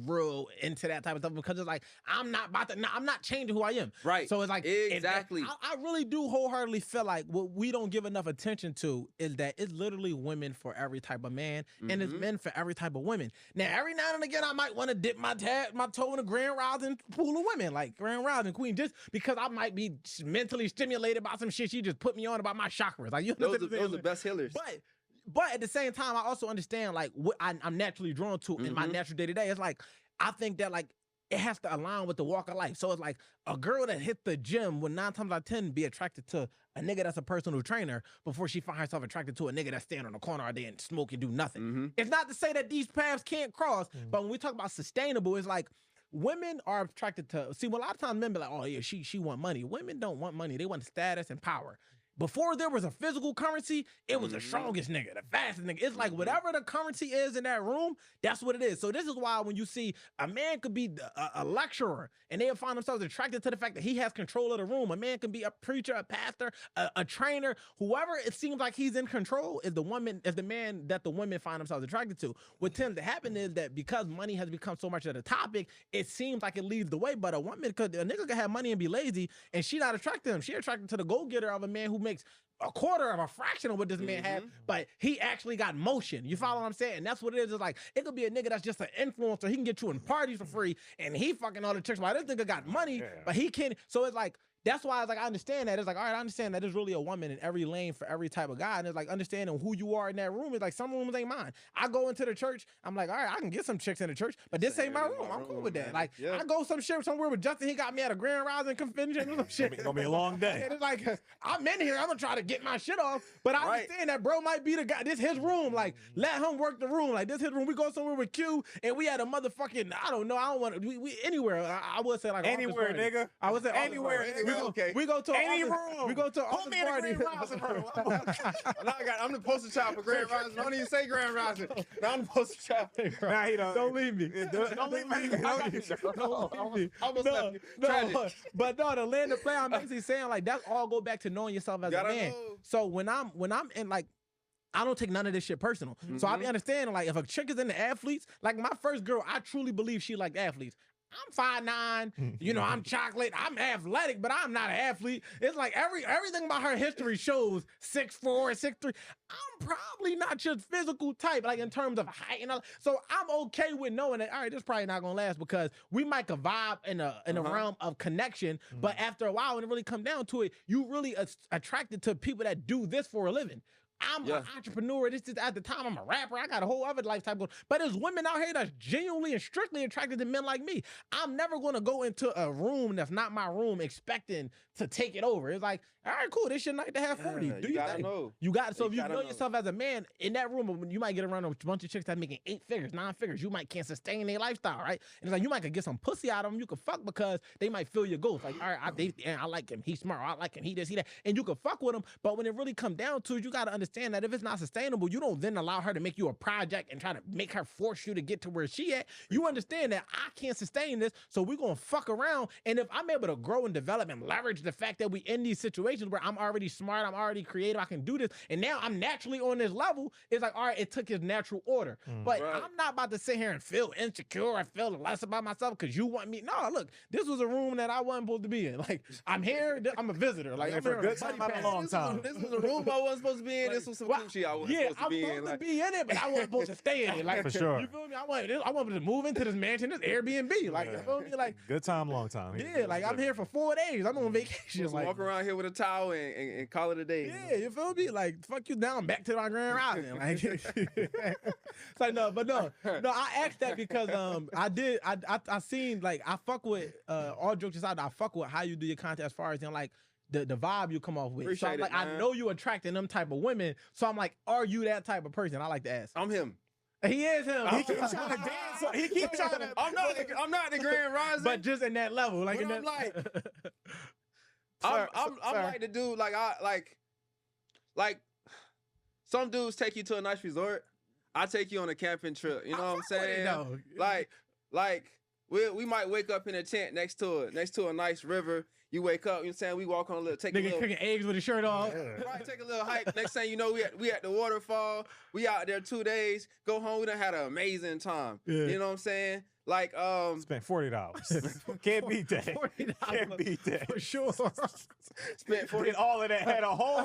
real into that type of stuff, because it's like I'm not changing who I am. Right. So it's like exactly. I really do wholeheartedly feel like what we don't give enough attention to is that it's literally women for every type of man, and it's men for every type of women. Now every now and again I might want to dip my toe in a Grand Rising pool of women, like Grand Rising Queen, just because I might be mentally stimulated by some shit she just put me on about my chakras. Like those are the best healers. But at the same time, I also understand like what I'm naturally drawn to in my natural day to day. It's like I think that like it has to align with the walk of life. So it's like a girl that hit the gym would 9 times out of 10 be attracted to a nigga that's a personal trainer before she find herself attracted to a nigga that's standing on the corner all day and smoke and do nothing. It's not to say that these paths can't cross, but when we talk about sustainable, it's like women are attracted to, a lot of times men be like, oh yeah, she want money. Women don't want money. They want status and power. Before there was a physical currency, it was the strongest nigga, the fastest nigga. It's like whatever the currency is in that room, that's what it is. So this is why when you see a man could be a lecturer and they'll find themselves attracted to the fact that he has control of the room. A man can be a preacher, a pastor, a trainer, whoever it seems like he's in control is the man that the women find themselves attracted to. What tends to happen is that because money has become so much of the topic, it seems like it leads the way. But a nigga could have money and be lazy, and she not attracted to him. She attracted to the go-getter of a man who makes a quarter of a fraction of what this man had, but he actually got motion. You follow what I'm saying? And that's what it is. It's like, it could be a nigga that's just an influencer. He can get you in parties for free, and he fucking all the chicks. Like, this nigga got money, but he can't. So it's like, that's why I was like, I understand that. It's like, all right, I understand that there's really a woman in every lane for every type of guy. And it's like understanding who you are in that room. It's like some rooms ain't mine. I go into the church, I'm like, all right, I can get some chicks in the church, but this ain't my room. I'm cool with that. Like, I go some shit somewhere with Justin, he got me at a Grand Rising convention or some shit. It's gonna be a long day. And it's like, I'm in here, I'm gonna try to get my shit off, but I understand that bro might be the guy, this his room. Like, let him work the room. Like, this his room. We go somewhere with Q, and we had a motherfucking, I don't know, I don't want to, we anywhere. I would say like anywhere, nigga. I would say anywhere. We go to any room. We go to Put me in a Grand Rising room. I'm the poster child for Grand Rising. Don't even say Grand Rising. Now I'm the poster child. Nah, he don't leave me. Don't leave me. Don't leave me. No, but no, the land of play, I'm basically saying like that's all go back to knowing yourself as a man. So when I'm in like, I don't take none of this shit personal. So I be understanding like if a chick is into athletes, like my first girl, I truly believe she liked athletes. I'm 5'9", you know, I'm chocolate, I'm athletic, but I'm not an athlete. It's like everything about her history shows 6'4", 6'3". I'm probably not your physical type, like in terms of height and all. So I'm okay with knowing that, all right, this probably not gonna last because we might could vibe in a realm of connection, but after a while, when it really come down to it, you really attracted to people that do this for a living. I'm an entrepreneur. This is at the time I'm a rapper. I got a whole other lifetime going. But there's women out here that's genuinely and strictly attracted to men like me. I'm never going to go into a room that's not my room expecting to take it over. It's like, all right, cool. This your night to have 40. Do you gotta know. You got so if you know yourself as a man in that room, you might get around a bunch of chicks that's making 8 figures, 9 figures. You might can't sustain their lifestyle, right? And it's like you might could get some pussy out of them. You could fuck because they might fill your goals. Like, all right, I like him. He's smart. I like him. He this, he that. And you could fuck with him. But when it really come down to it, you got to understand that if it's not sustainable, you don't then allow her to make you a project and try to make her force you to get to where she at. You understand that I can't sustain this, so we're gonna fuck around. And if I'm able to grow and develop and leverage the fact that we in these situations where I'm already smart, I'm already creative, I can do this, and now I'm naturally on this level, it's like, all right, it took his natural order. But I'm not about to sit here and feel insecure or feel less about myself because you want me. No, look, this was a room that I wasn't supposed to be in. Like, I'm here, I'm a visitor. Like, I'm for a good time, not a long time. This was a room I wasn't supposed to be in. This was some coochie I wasn't supposed to be in. I'm supposed to be in it, but I wasn't supposed to stay in it. Like, for sure. You feel me? I wanted to move into this mansion, this Airbnb. Like, you feel me? Like, good time, long time. Yeah, like I'm here for 4 days. I'm on vacation. Like, walk around here with a towel and call it a day. Yeah, you feel me? Like, fuck you down, back to my Grand Rising. Like, it's like no, I asked that because I seen like I fuck with all jokes aside, I fuck with how you do your content as far as like the vibe you come off with. Appreciate so I'm like, I know you attracting them type of women. So I'm like, are you that type of person? I like to ask. I'm him. He is him. He keeps trying to dance. He keeps trying to. I'm not the Grand Rising, but just in that level, like. But I'm like the dude. Like like some dudes take you to a nice resort. I take you on a camping trip. You know what I'm saying? Like we might wake up in a tent next to a nice river. You wake up, you know what I'm saying? We walk on a little, take a little. Cooking eggs with his shirt off. Right, take a little hike. Next thing you know, we at the waterfall. We out there 2 days. Go home. We done had an amazing time. Yeah. You know what I'm saying? Like spent $40. Can't beat that. $40. Can't beat that for sure. Spent 40. Did all of that. Had a whole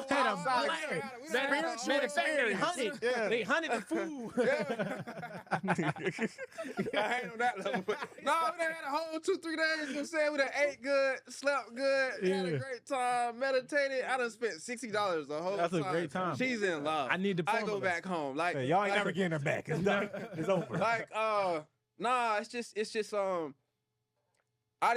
They hunted the food. I ain't on that level. But no, we done had a whole 2-3 days. You know what I'm saying? We done ate good, slept good, had a great time, meditated. I done spent $60 the whole time. That's a great time. She's in love. I need to go back home. Like y'all ain't never getting her back. It's done. It's over. Like nah, it's just I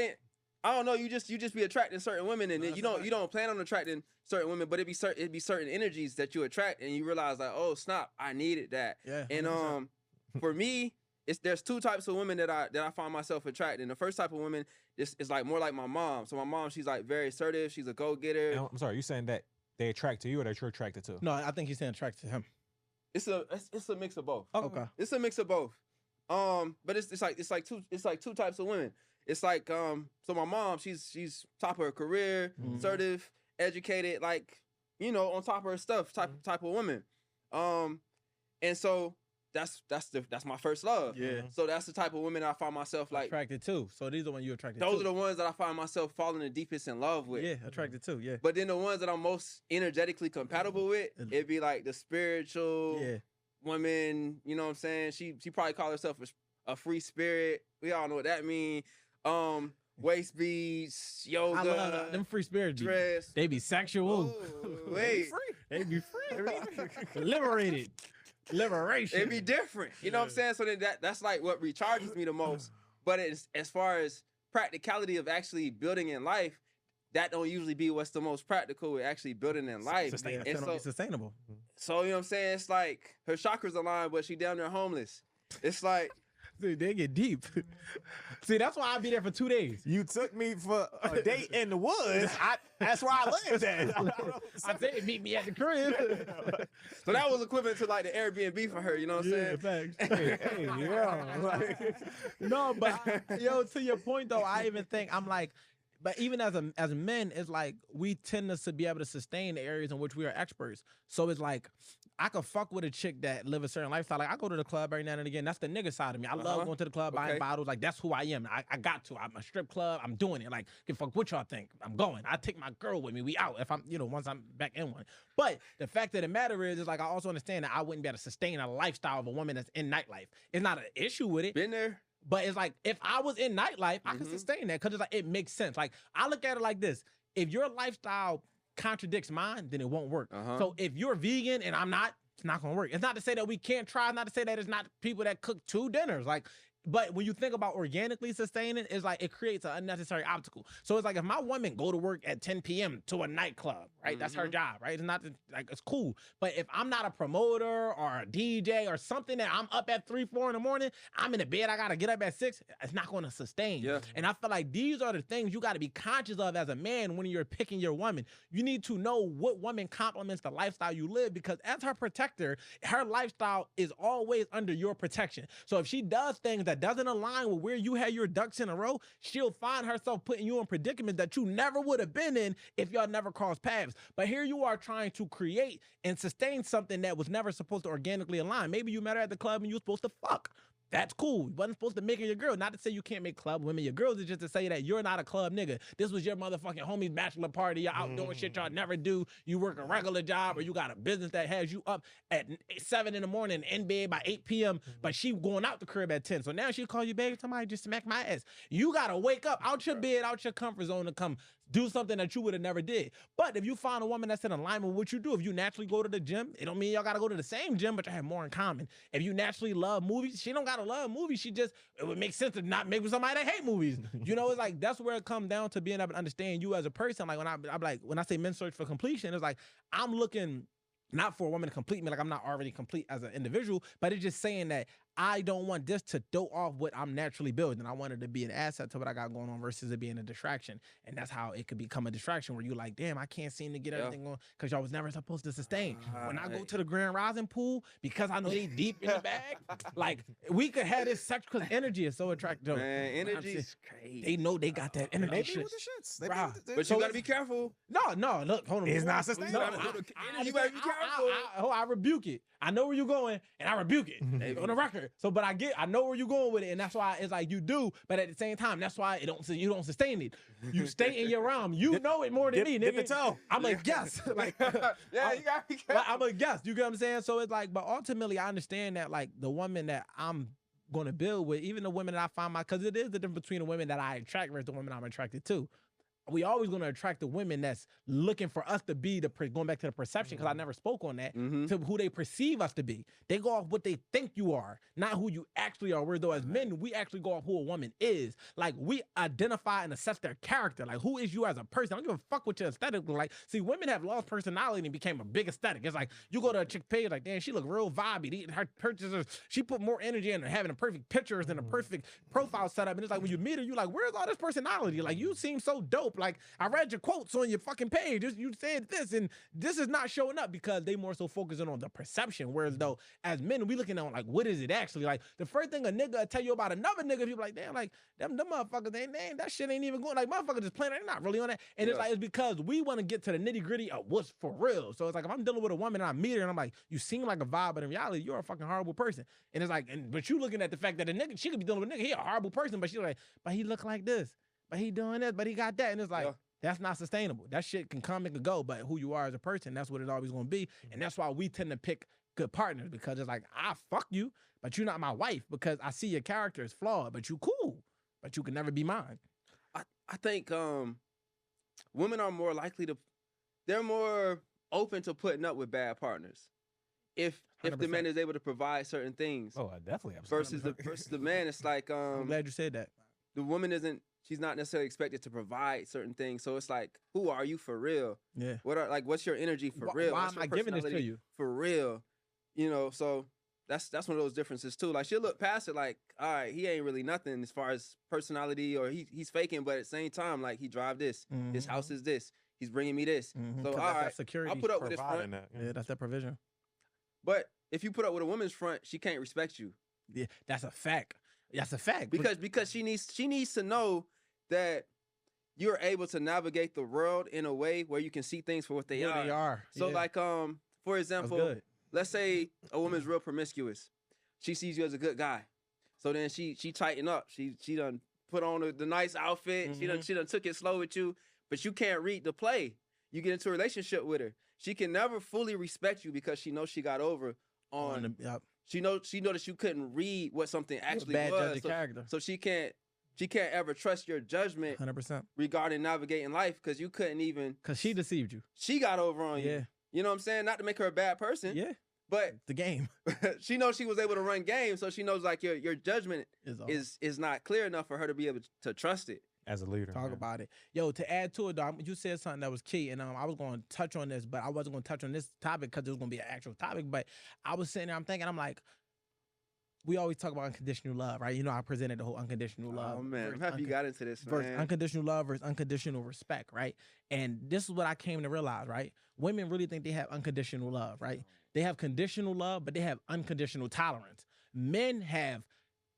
don't know, you just be attracting certain women and then you don't plan on attracting certain women, but it'd be certain energies that you attract and you realize like, oh snap, I needed that. Yeah. And for me, there's 2 types of women that I find myself attracting. The first type of woman is like more like my mom. So my mom, she's like very assertive, she's a go-getter. I'm sorry, you saying that they attract to you or that you're attracted to? No, I think he's saying attracted to him. It's a mix of both. Oh, okay. It's a mix of both. But it's like two types of women. It's like so my mom, she's top of her career, assertive, educated, like, you know, on top of her stuff, type of woman. And so that's my first love. Yeah. So that's the type of women I find myself like attracted to. So these are the ones you attracted to. Those are the ones that I find myself falling the deepest in love with. Yeah, attracted to, yeah. But then the ones that I'm most energetically compatible with, it'd be like the spiritual woman, you know what I'm saying? She probably call herself a free spirit. We all know what that means. waist beads, yoga. I love them free spirit dress. They be sexual. Oh, wait. They be free. Liberated. Liberation. It be different. You know what I'm saying? So that's like what recharges me the most. But it's, as far as practicality of actually building in life, that don't usually be what's the most practical with actually building in life. Sustainable. So, you know what I'm saying? It's like her chakras aligned, but she down there homeless. It's like... Dude, they get deep. See, that's why I'll be there for 2 days. You took me for a date in the woods. That's where I lived at. I said, meet me at the crib. So that was equivalent to like the Airbnb for her, you know what I'm saying? Facts. Hey, yeah. No, but yo, to your point though, I even think I'm like, but even as men, it's like we tend to be able to sustain the areas in which we are experts. So it's like I could fuck with a chick that live a certain lifestyle. Like I go to the club every now and again. That's the nigga side of me. I love going to the club, buying bottles. Like that's who I am. I got to. I'm a strip club. I'm doing it. Like give a fuck what y'all think. I'm going. I take my girl with me. We out. If I'm, once I'm back in one. But the fact of the matter is like I also understand that I wouldn't be able to sustain a lifestyle of a woman that's in nightlife. It's not an issue with it. Been there. But it's like, if I was in nightlife, I could sustain that because it's like, it makes sense. Like, I look at it like this. If your lifestyle contradicts mine, then it won't work. So if you're vegan and I'm not, it's not going to work. It's not to say that we can't try, not to say that it's not people that cook 2 dinners. Like, but when you think about organically sustaining, it's like it creates an unnecessary obstacle. So it's like if my woman go to work at 10 p.m. to a nightclub, right? That's her job, right? It's not like it's cool. But if I'm not a promoter or a DJ or something that I'm up at 3, 4 in the morning, I'm in the bed, I gotta get up at 6, it's not gonna sustain. Yeah. And I feel like these are the things you gotta be conscious of as a man when you're picking your woman. You need to know what woman complements the lifestyle you live, because as her protector, her lifestyle is always under your protection. So if she does things that doesn't align with where you had your ducks in a row, she'll find herself putting you in predicaments that you never would have been in if y'all never crossed paths. But here you are trying to create and sustain something that was never supposed to organically align. Maybe you met her at the club and you were supposed to fuck. That's cool. You wasn't supposed to make her your girl. Not to say you can't make club women your girls. It's just to say that you're not a club nigga. This was your motherfucking homie's bachelor party. You're out doing shit y'all never do. You work a regular job or you got a business that has you up at 7 in the morning, in bed by 8 p.m., but she going out the crib at 10. So now she call you, baby, somebody just smack my ass. You got to wake up out your bed, out your comfort zone to come do something that you would have never did. But if you find a woman that's in alignment with what you do, if you naturally go to the gym, it don't mean y'all got to go to the same gym, but you have more in common. If you naturally love movies, she don't got to love movies. She just, it would make sense to not make with somebody that hate movies. It's like, that's where it comes down to being able to understand you as a person. Like when I say men search for completion, it's like, I'm looking not for a woman to complete me, like I'm not already complete as an individual, but it's just saying that I don't want this to throw off what I'm naturally building. I want it to be an asset to what I got going on versus it being a distraction. And that's how it could become a distraction where you're like, damn, I can't seem to get everything going because y'all was never supposed to sustain. When I go to the Grand Rising pool, because I know they deep in the bag, like we could have this sex because energy is so attractive. Man, energy is crazy. They know they got that energy. They shit. be with the shits. But you got to be careful. No, look, hold on. It's not sustainable. You got to be careful. I rebuke it. I know where you're going, and I rebuke it on the record. So, but I know where you're going with it, and that's why it's like you do. But at the same time, that's why you don't sustain it. You stay in your realm. You know it more than me, nigga. Dip the toe. I'm a guest. Like, yeah, you gotta be careful. I'm a guest. You get what I'm saying? So it's like, but ultimately, I understand that like the woman that I'm gonna build with, even the women that I find because it is the difference between the women that I attract versus the women I'm attracted to. We always going to attract the women that's looking for us to be going back to the perception, because I never spoke on that, to who they perceive us to be. They go off what they think you are, not who you actually are. Whereas though as men, we actually go off who a woman is. Like we identify and assess their character. Like who is you as a person? I don't give a fuck what your aesthetic look like. See, women have lost personality and became a big aesthetic. It's like you go to a chick page, like, damn, she look real vibey. Her purchases, she put more energy into having a perfect pictures and a perfect profile setup. And it's like when you meet her, you like, where's all this personality? Like you seem so dope. Like I read your quotes on your fucking page. You said this, and this is not showing up because they more so focusing on the perception. Whereas though, as men, we looking at like, what is it actually? Like the first thing a nigga will tell you about another nigga, people like, damn, like them motherfuckers, that shit ain't even going. Like motherfuckers just playing, they're not really on that. And it's like, it's because we want to get to the nitty gritty of what's for real. So it's like if I'm dealing with a woman and I meet her and I'm like, you seem like a vibe, but in reality, you're a fucking horrible person. And it's like, but you looking at the fact that a nigga, she could be dealing with a nigga, he a horrible person, but she's like, but he look like this, but he doing this, but he got that, and it's like. That's not sustainable. That shit can come and can go, but who you are as a person, that's what it's always going to be. And that's why we tend to pick good partners, because it's like, I fuck you, but you're not my wife because I see your character is flawed, but you cool, but you can never be mine. I think women are more likely to, they're more open to putting up with bad partners if the 100%. man is able to provide certain things. Oh, I definitely have versus the man. It's like I'm glad you said that. the woman isn't. She's not necessarily expected to provide certain things. So it's like, who are you for real? Yeah. What's your energy for real? Why What's am your I giving this to personality you? for real? You know, so that's one of those differences too. Like she'll look past it like, all right, he ain't really nothing as far as personality, or he's faking, but at the same time, like he drive this, his house is this, he's bringing me this. So all right, security. I'll put up with his front. Yeah, that's that provision. But if you put up with a woman's front, she can't respect you. Yeah, that's a fact. That's a fact. Because she needs to know that you're able to navigate the world in a way where you can see things for what they are. So like for example, let's say a woman's real promiscuous. She sees you as a good guy. So then she tighten up. She done put on the nice outfit. She done took it slow with you, but you can't read the play. You get into a relationship with her. She can never fully respect you because she knows she got over on she know that you couldn't read what something actually was. So she can't ever trust your judgment 100% regarding navigating life because you couldn't even, because she deceived you. She got over on you. You know what I'm saying? Not to make her a bad person. Yeah. But the game. She knows she was able to run game, so she knows like your judgment is not clear enough for her to be able to trust it. As a leader. Talk about it. Yo, to add to it, though, you said something that was key, and I was going to touch on this, but I wasn't going to touch on this topic because it was going to be an actual topic. But I was sitting there, I'm thinking, I'm like, we always talk about unconditional love, right? You know, I presented the whole unconditional love. Oh, man. I'm happy you got into this, man. Unconditional love versus unconditional respect, right? And this is what I came to realize, right? Women really think they have unconditional love, right? They have conditional love, but they have unconditional tolerance. Men have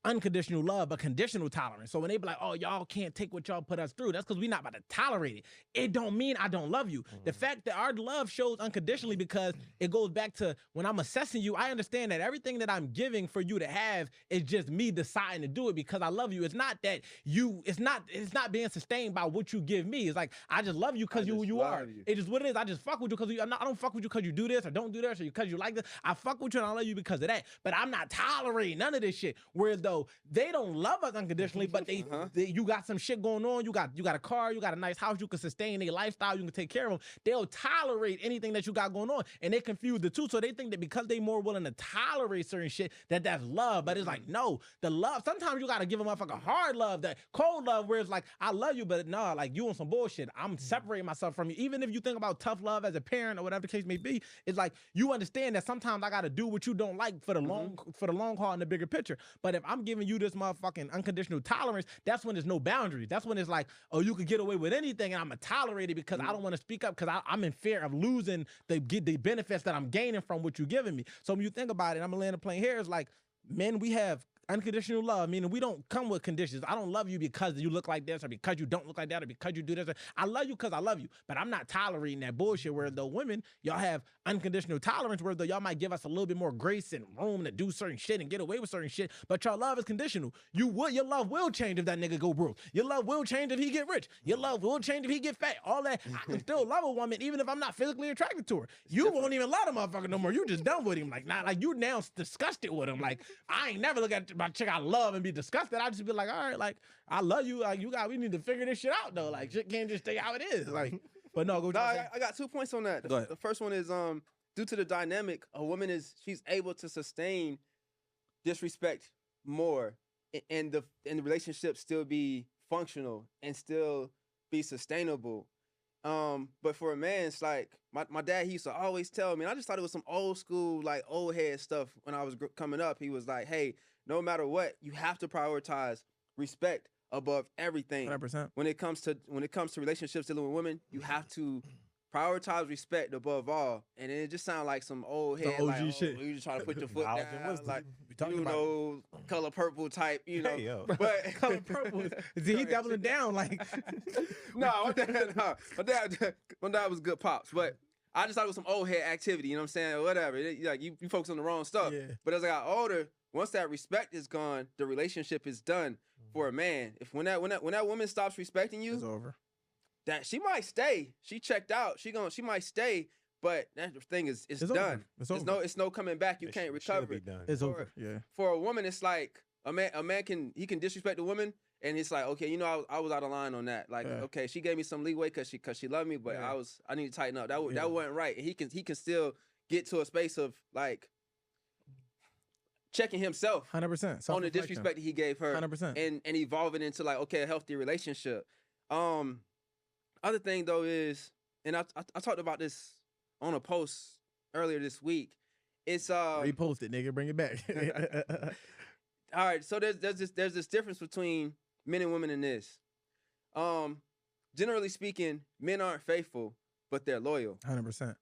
unconditional love, but conditional tolerance. So when they be like, oh, y'all can't take what y'all put us through, that's because we're not about to tolerate it. It don't mean I don't love you. The fact that our love shows unconditionally because it goes back to when I'm assessing you, I understand that everything that I'm giving for you to have is just me deciding to do it because I love you. It's not that it's not being sustained by what you give me. It's like, I just love you because you are. It's just what it is. I just fuck with you because I don't fuck with you because you do this or don't do this or because you like this. I fuck with you and I love you because of that. But I'm not tolerating none of this shit. Whereas though they don't love us unconditionally, but they you got some shit going on. You got a car, you got a nice house, you can sustain their lifestyle, you can take care of them. They'll tolerate anything that you got going on, and they confuse the two. So they think that because they more willing to tolerate certain shit that's love. But it's like, no, the love. Sometimes you gotta give them a fucking hard love, that cold love, where it's like, I love you, but no, like you on some bullshit. I'm separating myself from you. Even if you think about tough love as a parent or whatever the case may be, it's like you understand that sometimes I gotta do what you don't like for the long haul and the bigger picture. But if I'm giving you this motherfucking unconditional tolerance, that's when there's no boundaries. That's when it's like, oh, you could get away with anything and I'm gonna tolerate it because I don't want to speak up because I'm in fear of losing the benefits that I'm gaining from what you're giving me. So when you think about it, I'm gonna land the plane here, it's like, men, we have unconditional love, meaning we don't come with conditions. I don't love you because you look like this or because you don't look like that or because you do this. I love you because I love you, but I'm not tolerating that bullshit where though women, y'all have unconditional tolerance where though y'all might give us a little bit more grace and room to do certain shit and get away with certain shit, but your love is conditional. Your love will change if that nigga go broke. Your love will change if he get rich. Your love will change if he get fat. All that. I can still love a woman even if I'm not physically attracted to her. You won't even love the motherfucker no more. You just done with him. Like, not like you now disgusted with him. Like, I ain't never look at my chick I love and be disgusted. I just be like, all right, like, I love you. Like, we need to figure this shit out though. Like, shit can't just stay how it is. Like, but no, go. I got 2 points on that. The first one is due to the dynamic, a woman she's able to sustain disrespect more, and the relationship still be functional and still be sustainable. But for a man, it's like my dad, he used to always tell me, and I just thought it was some old school, like old head stuff when I was coming up. He was like, hey, no matter what, you have to prioritize respect above everything. 100%. When it comes to relationships dealing with women, you have to prioritize respect above all. And it just sounds like some old head, OG like, shit. You just trying to put your foot down, like, you know, color purple type, you know. Hey, yo. But color purple is he doubling down like? my dad was good pops, but I just thought it was some old head activity, you know what I'm saying, or whatever. Like you focus on the wrong stuff. Yeah. But as I got older, once that respect is gone, the relationship is done for a man. If when that woman stops respecting you, it's over. That she might stay. She checked out. She might stay, but that thing is done. It's over. It's no coming back. You can't recover it. It's over. Yeah. For a woman, it's like A man can disrespect a woman, and it's like, okay, you know, I was out of line on that. Like, okay, she gave me some leeway because she loved me, but I need to tighten up. That wasn't right. And he can still get to a space of like checking himself 100% on the disrespect that he gave her 100% and evolve it into like, okay, a healthy relationship. Other thing though is, and I talked about this on a post earlier this week. It's repost it, nigga, bring it back. All right, so there's this difference between men and women in this. Generally speaking, men aren't faithful, but they're loyal. 100%.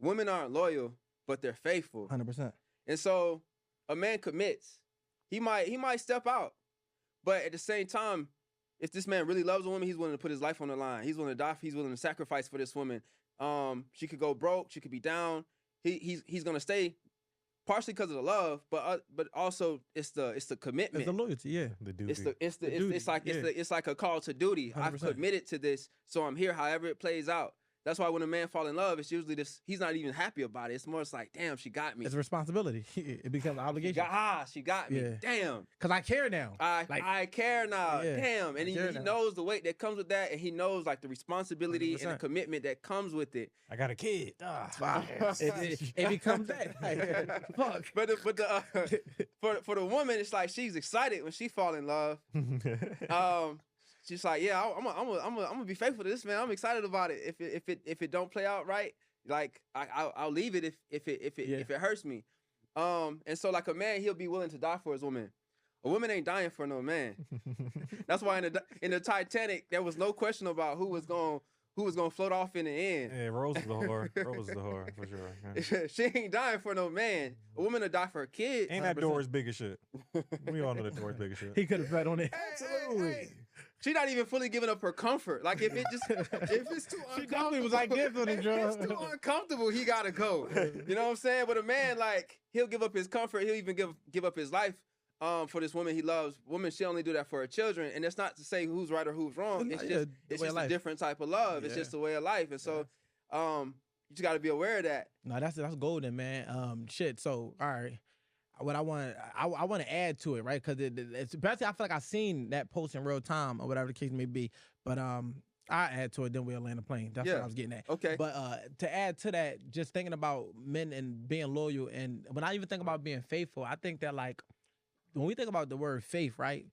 Women aren't loyal, but they're faithful. 100%. And so a man commits. He might step out, but at the same time, if this man really loves a woman, he's willing to put his life on the line. He's willing to die. He's willing to sacrifice for this woman. She could go broke. She could be down. He's gonna stay, partially because of the love, but also it's the commitment. It's the loyalty, yeah. The duty. It's like a call to duty. 100%. I've committed to this, so I'm here. However it plays out. That's why when a man fall in love, it's usually this. He's not even happy about it. It's more, it's like, damn, she got me. It's a responsibility. It becomes an obligation. She got me. Yeah. Damn. Because I care now. I care now. Yeah, Damn. And he knows the weight that comes with that, and he knows like the responsibility 100%. And the commitment that comes with it. I got a kid. It becomes that. Fuck. But for the woman, it's like she's excited when she fall in love. She's like, yeah, I'm gonna be faithful to this man. I'm excited about it. If it don't play out right, like I'll leave it if it hurts me. And so like a man, he'll be willing to die for his woman. A woman ain't dying for no man. That's why in the Titanic, there was no question about who was gonna float off in the end. Yeah, Rose is the whore. Rose is the whore for sure. Yeah. She ain't dying for no man. A woman will die for her kid. Ain't that door as big as shit? We all know that door is big as shit. He could have bet on it. Absolutely. Hey. She not even fully giving up her comfort. Like if it's too uncomfortable, she definitely was like this on the if it's too uncomfortable, he gotta go. You know what I'm saying? But a man, like, he'll give up his comfort. He'll even give up his life for this woman he loves. Woman, she only do that for her children. And that's not to say who's right or who's wrong. It's just a different type of love. Yeah. It's just a way of life. And so you just got to be aware of that. No, that's golden, man. Shit. So all right. What I want to add to it, right? Because it's basically, I feel like I've seen that post in real time or whatever the case may be. But I add to it, then we'll land the plane. That's what I was getting at. Okay. But to add to that, just thinking about men and being loyal, and when I even think about being faithful, I think that like when we think about the word faith, right?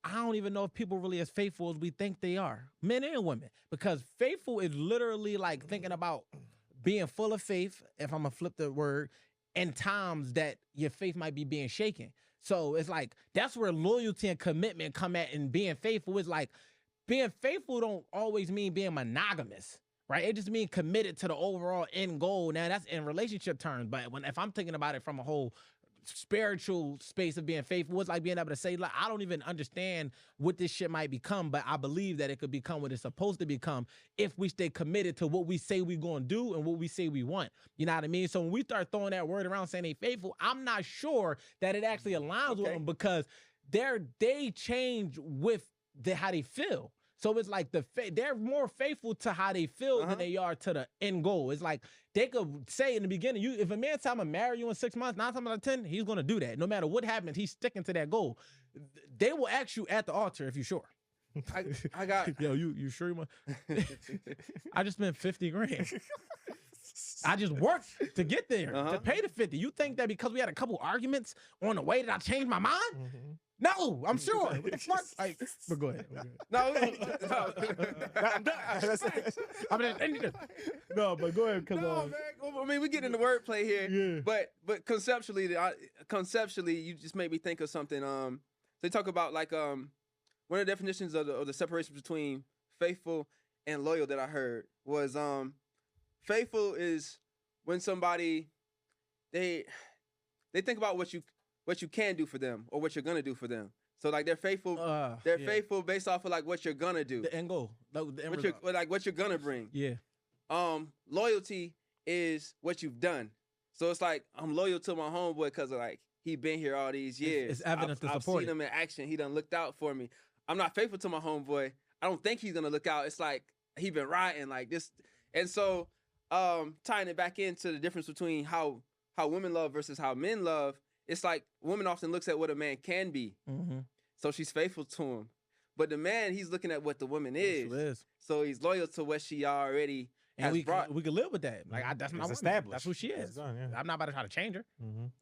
I don't even know if people really as faithful as we think they are, men and women, because faithful is literally like thinking about being full of faith. If I'm gonna flip the word. And times that your faith might be being shaken. So it's like, that's where loyalty and commitment come at, and being faithful is like, being faithful don't always mean being monogamous, right? It just means committed to the overall end goal. Now that's in relationship terms, but if I'm thinking about it from a whole spiritual space of being faithful, it's like being able to say, like, I don't even understand what this shit might become, but I believe that it could become what it's supposed to become if we stay committed to what we say we're going to do and what we say we want. You know what I mean? So when we start throwing that word around saying they faithful, I'm not sure that it actually aligns with them, because they change with how they feel. So it's like they're more faithful to how they feel than they are to the end goal. It's like they could say in the beginning, if a man tell him to marry you in 6 months, 9 times out of 10, he's going to do that. No matter what happens, he's sticking to that goal. They will ask you at the altar if you're sure. I got... Yo, you sure you want... I just spent 50 grand. I just worked to get there, to pay the 50. You think that because we had a couple arguments on the way that I changed my mind? Mm-hmm. No, I'm sure. What the fuck? But go ahead. No, no, but go ahead. Man. I mean, we get into wordplay here. Yeah. But conceptually, you just made me think of something. They talk about like one of the definitions of the separation between faithful and loyal that I heard was faithful is when somebody they think about what you can do for them or what you're gonna do for them. So like they're faithful. Faithful based off of like what you're gonna do. The end goal. What you're gonna bring. Yeah. Loyalty is what you've done. So it's like I'm loyal to my homeboy because of like he been here all these years. It's evidence to support. I've seen him in action. He done looked out for me. I'm not faithful to my homeboy. I don't think he's gonna look out. It's like he been riding like this. And so tying it back into the difference between how women love versus how men love it's like women often looks at what a man can be. So she's faithful to him. But the man, he's looking at what the woman is. So he's loyal to what she already has brought. We can live with that. Like, that's my woman. Established. That's who she is. Done, I'm not about to try to change her.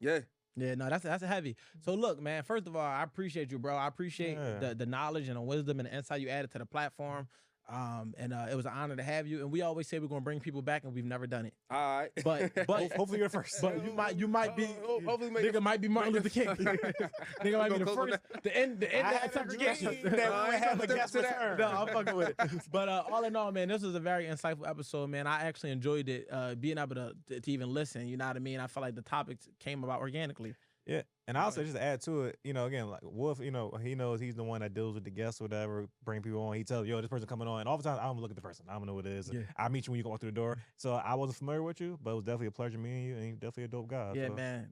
Yeah. Yeah, no, that's a heavy. So look, man, first of all, I appreciate you, bro. I appreciate the knowledge and the wisdom and the insight you added to the platform. It was an honor to have you. And we always say we're gonna bring people back, and we've never done it. All right, but hopefully you're first. But you might be. Hopefully, nigga might be Martin Luther King. Nigga might be the first. The end of segregation. No, I'm fucking with it. But all in all, man, this was a very insightful episode, man. I actually enjoyed it. Being able to even listen. You know what I mean? I felt like the topics came about organically. Yeah, and also just to add to it, you know, again, like Wolf, you know, he knows he's the one that deals with the guests or whatever, bring people on. He tells, yo, this person coming on, and all the time, I don't look at the person. I don't know what it is. Yeah. I meet you when you go through the door. So I wasn't familiar with you, but it was definitely a pleasure meeting you, and you're definitely a dope guy. Yeah, so, man.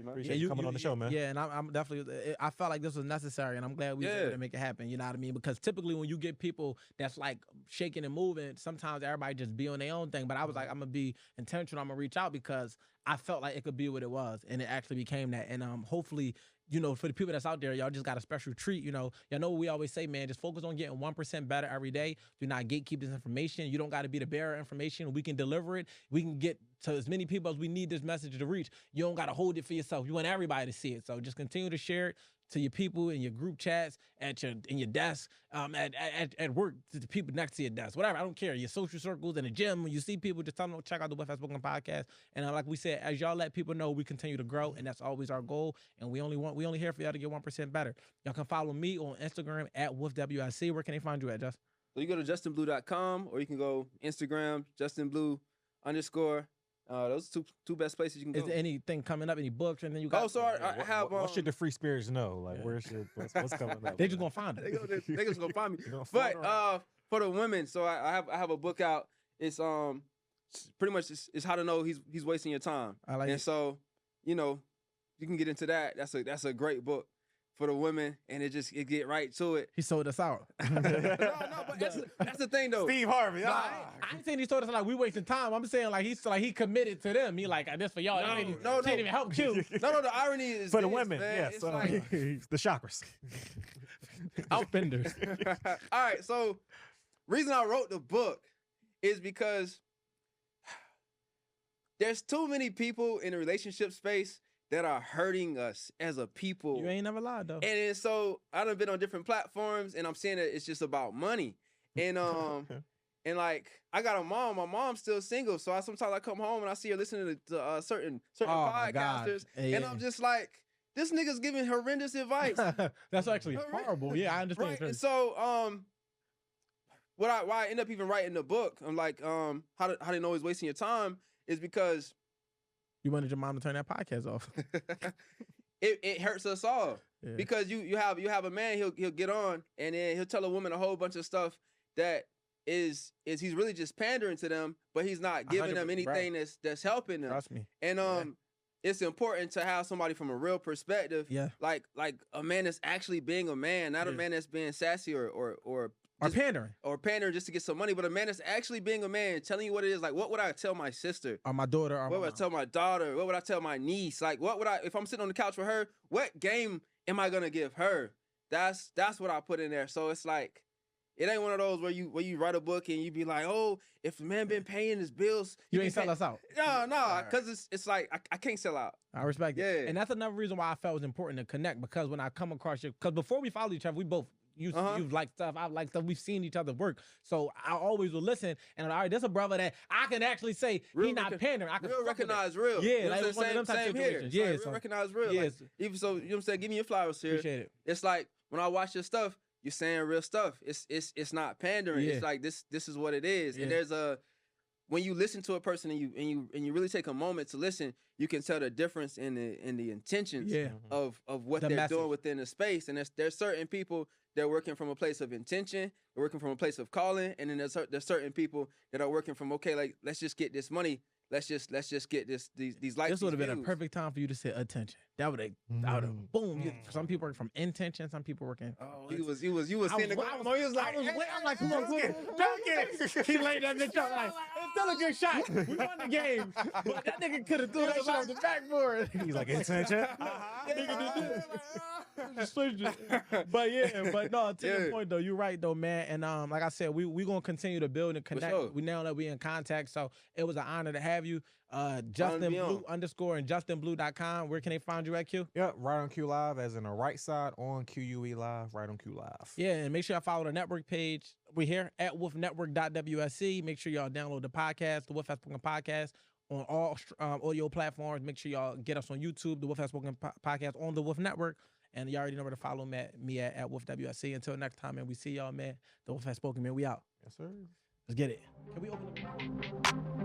Appreciate you coming on the show, man. Yeah, and I'm definitely, I felt like this was necessary, and I'm glad we were able to make it happen. You know what I mean? Because typically when you get people that's like shaking and moving, sometimes everybody just be on their own thing. But I was like, I'm gonna be intentional. I'm gonna reach out because I felt like it could be what it was, and it actually became that. And hopefully, you know, for the people that's out there, y'all just got a special treat. You know what we always say, man, just focus on getting 1% better every day. Do not gatekeep this information. You don't got to be the bearer of information. We can deliver it. We can get to as many people as we need this message to reach. You don't got to hold it for yourself. You want everybody to see it. So just continue to share it to your people in your group chats, in your desk, at work, to the people next to your desk, whatever. I don't care. Your social circles, in the gym, when you see people, just tell them to check out the West Spoken podcast. And like we said, as y'all let people know, we continue to grow, and that's always our goal. And we only here for y'all to get 1% better. Y'all can follow me on Instagram at WolfWIC. Where can they find you at, Justin? So you go to justinblu.com, or you can go Instagram, JustinBlu_. Those are two best places you can go. Is there anything coming up? Any books? And then you got. Oh, so I have. What should the free spirits know? Like, what's coming up? They just gonna find it. They just gonna find me. But for the women, so I have a book out. It's pretty much it's how to know he's wasting your time. I like it. So you know you can get into that. That's a great book for the women, and it get right to it. He sold us out. No, but that's the thing though. Steve Harvey. No, I ain't saying he told us like we wasting time. I'm saying like he committed to them. He like, this for y'all. No, can't even help you. No. The irony is for the women. Man, yes, like, the chakras. Outbenders. All right. So, reason I wrote the book is because there's too many people in the relationship space that are hurting us as a people. You ain't never lied though. And so I done been on different platforms, and I'm saying that it's just about money. And and like I got a mom. My mom's still single, so sometimes I come home and I see her listening to certain podcasters, and I'm just like, this nigga's giving horrendous advice. That's actually horrible. Yeah, I understand. Right? So why I end up even writing the book? I'm like, how they know he's wasting your time is because you wanted your mom to turn that podcast off. It hurts us all because you have a man, he'll get on and then he'll tell a woman a whole bunch of stuff that is he's really just pandering to them, but he's not giving them anything that's helping them. Trust me. And it's important to have somebody from a real perspective. Yeah. Like a man that's actually being a man, not a man that's being sassy or pandering. Or pandering just to get some money, but a man that's actually being a man, telling you what it is. Like, what would I tell my sister? Or my daughter? Or what would I tell my daughter? What would I tell my niece? Like, what would I, if I'm sitting on the couch with her, what game am I gonna give her? That's what I put in there. So it's like, it ain't one of those where you write a book and you be like, oh, if the man been paying his bills, you ain't sell us out. No, because it's like I can't sell out. I respect it. And that's another reason why I felt it was important to connect, because when I come across you, because before we followed each other, we both you've liked stuff, I've liked stuff, we've seen each other work. So I always will listen, and all right, there's a brother that I can actually say he not pandering. I can recognize real. Yeah, you know like one of them type same situations. Here. Yeah, like, so recognize real. Yes. Like, even so, you know what I'm saying? Give me your flowers here. Appreciate it. It's like when I watch your stuff, you're saying real stuff. It's not pandering. Yeah. It's like this is what it is. Yeah. And there's when you listen to a person and you really take a moment to listen, you can tell the difference in the intentions of what they're doing within the space. And there's certain people that are working from a place of intention, they're working from a place of calling, and then there's certain people that are working from, okay, like, let's just get this money, let's just get these likes. This would have been a perfect time for you to say attention. that would have boom. Some people work from intention. Some people working. Oh, you was seeing the goal. He was like, I'm like, come on, dunk it. He laid that bitch up like, it's still a good shot. We won the game, but that nigga could have threw that shit off the backboard. He's like, intention. Nigga did this. Switched it. But no, to your point though, you're right though, man. And like I said, we gonna continue to build and connect. Sure. We now that we in contact, so it was an honor to have you. Justin Blu _ and justinblu.com. Where can they find you at, Q? Yep, right on Q Live, as in the right side on QUE Live, right on Q Live. Yeah, and make sure y'all follow the network page. We're here at wolfnetwork.wsc. Make sure y'all download the podcast, the Wolf Has Spoken podcast, on all audio platforms. Make sure y'all get us on YouTube, the Wolf Has Spoken podcast on the Wolf Network. And you already know where to follow me at WolfWSC. Until next time, man, we see y'all, man. The Wolf Has Spoken, man. We out. Yes, sir. Let's get it. Can we open up?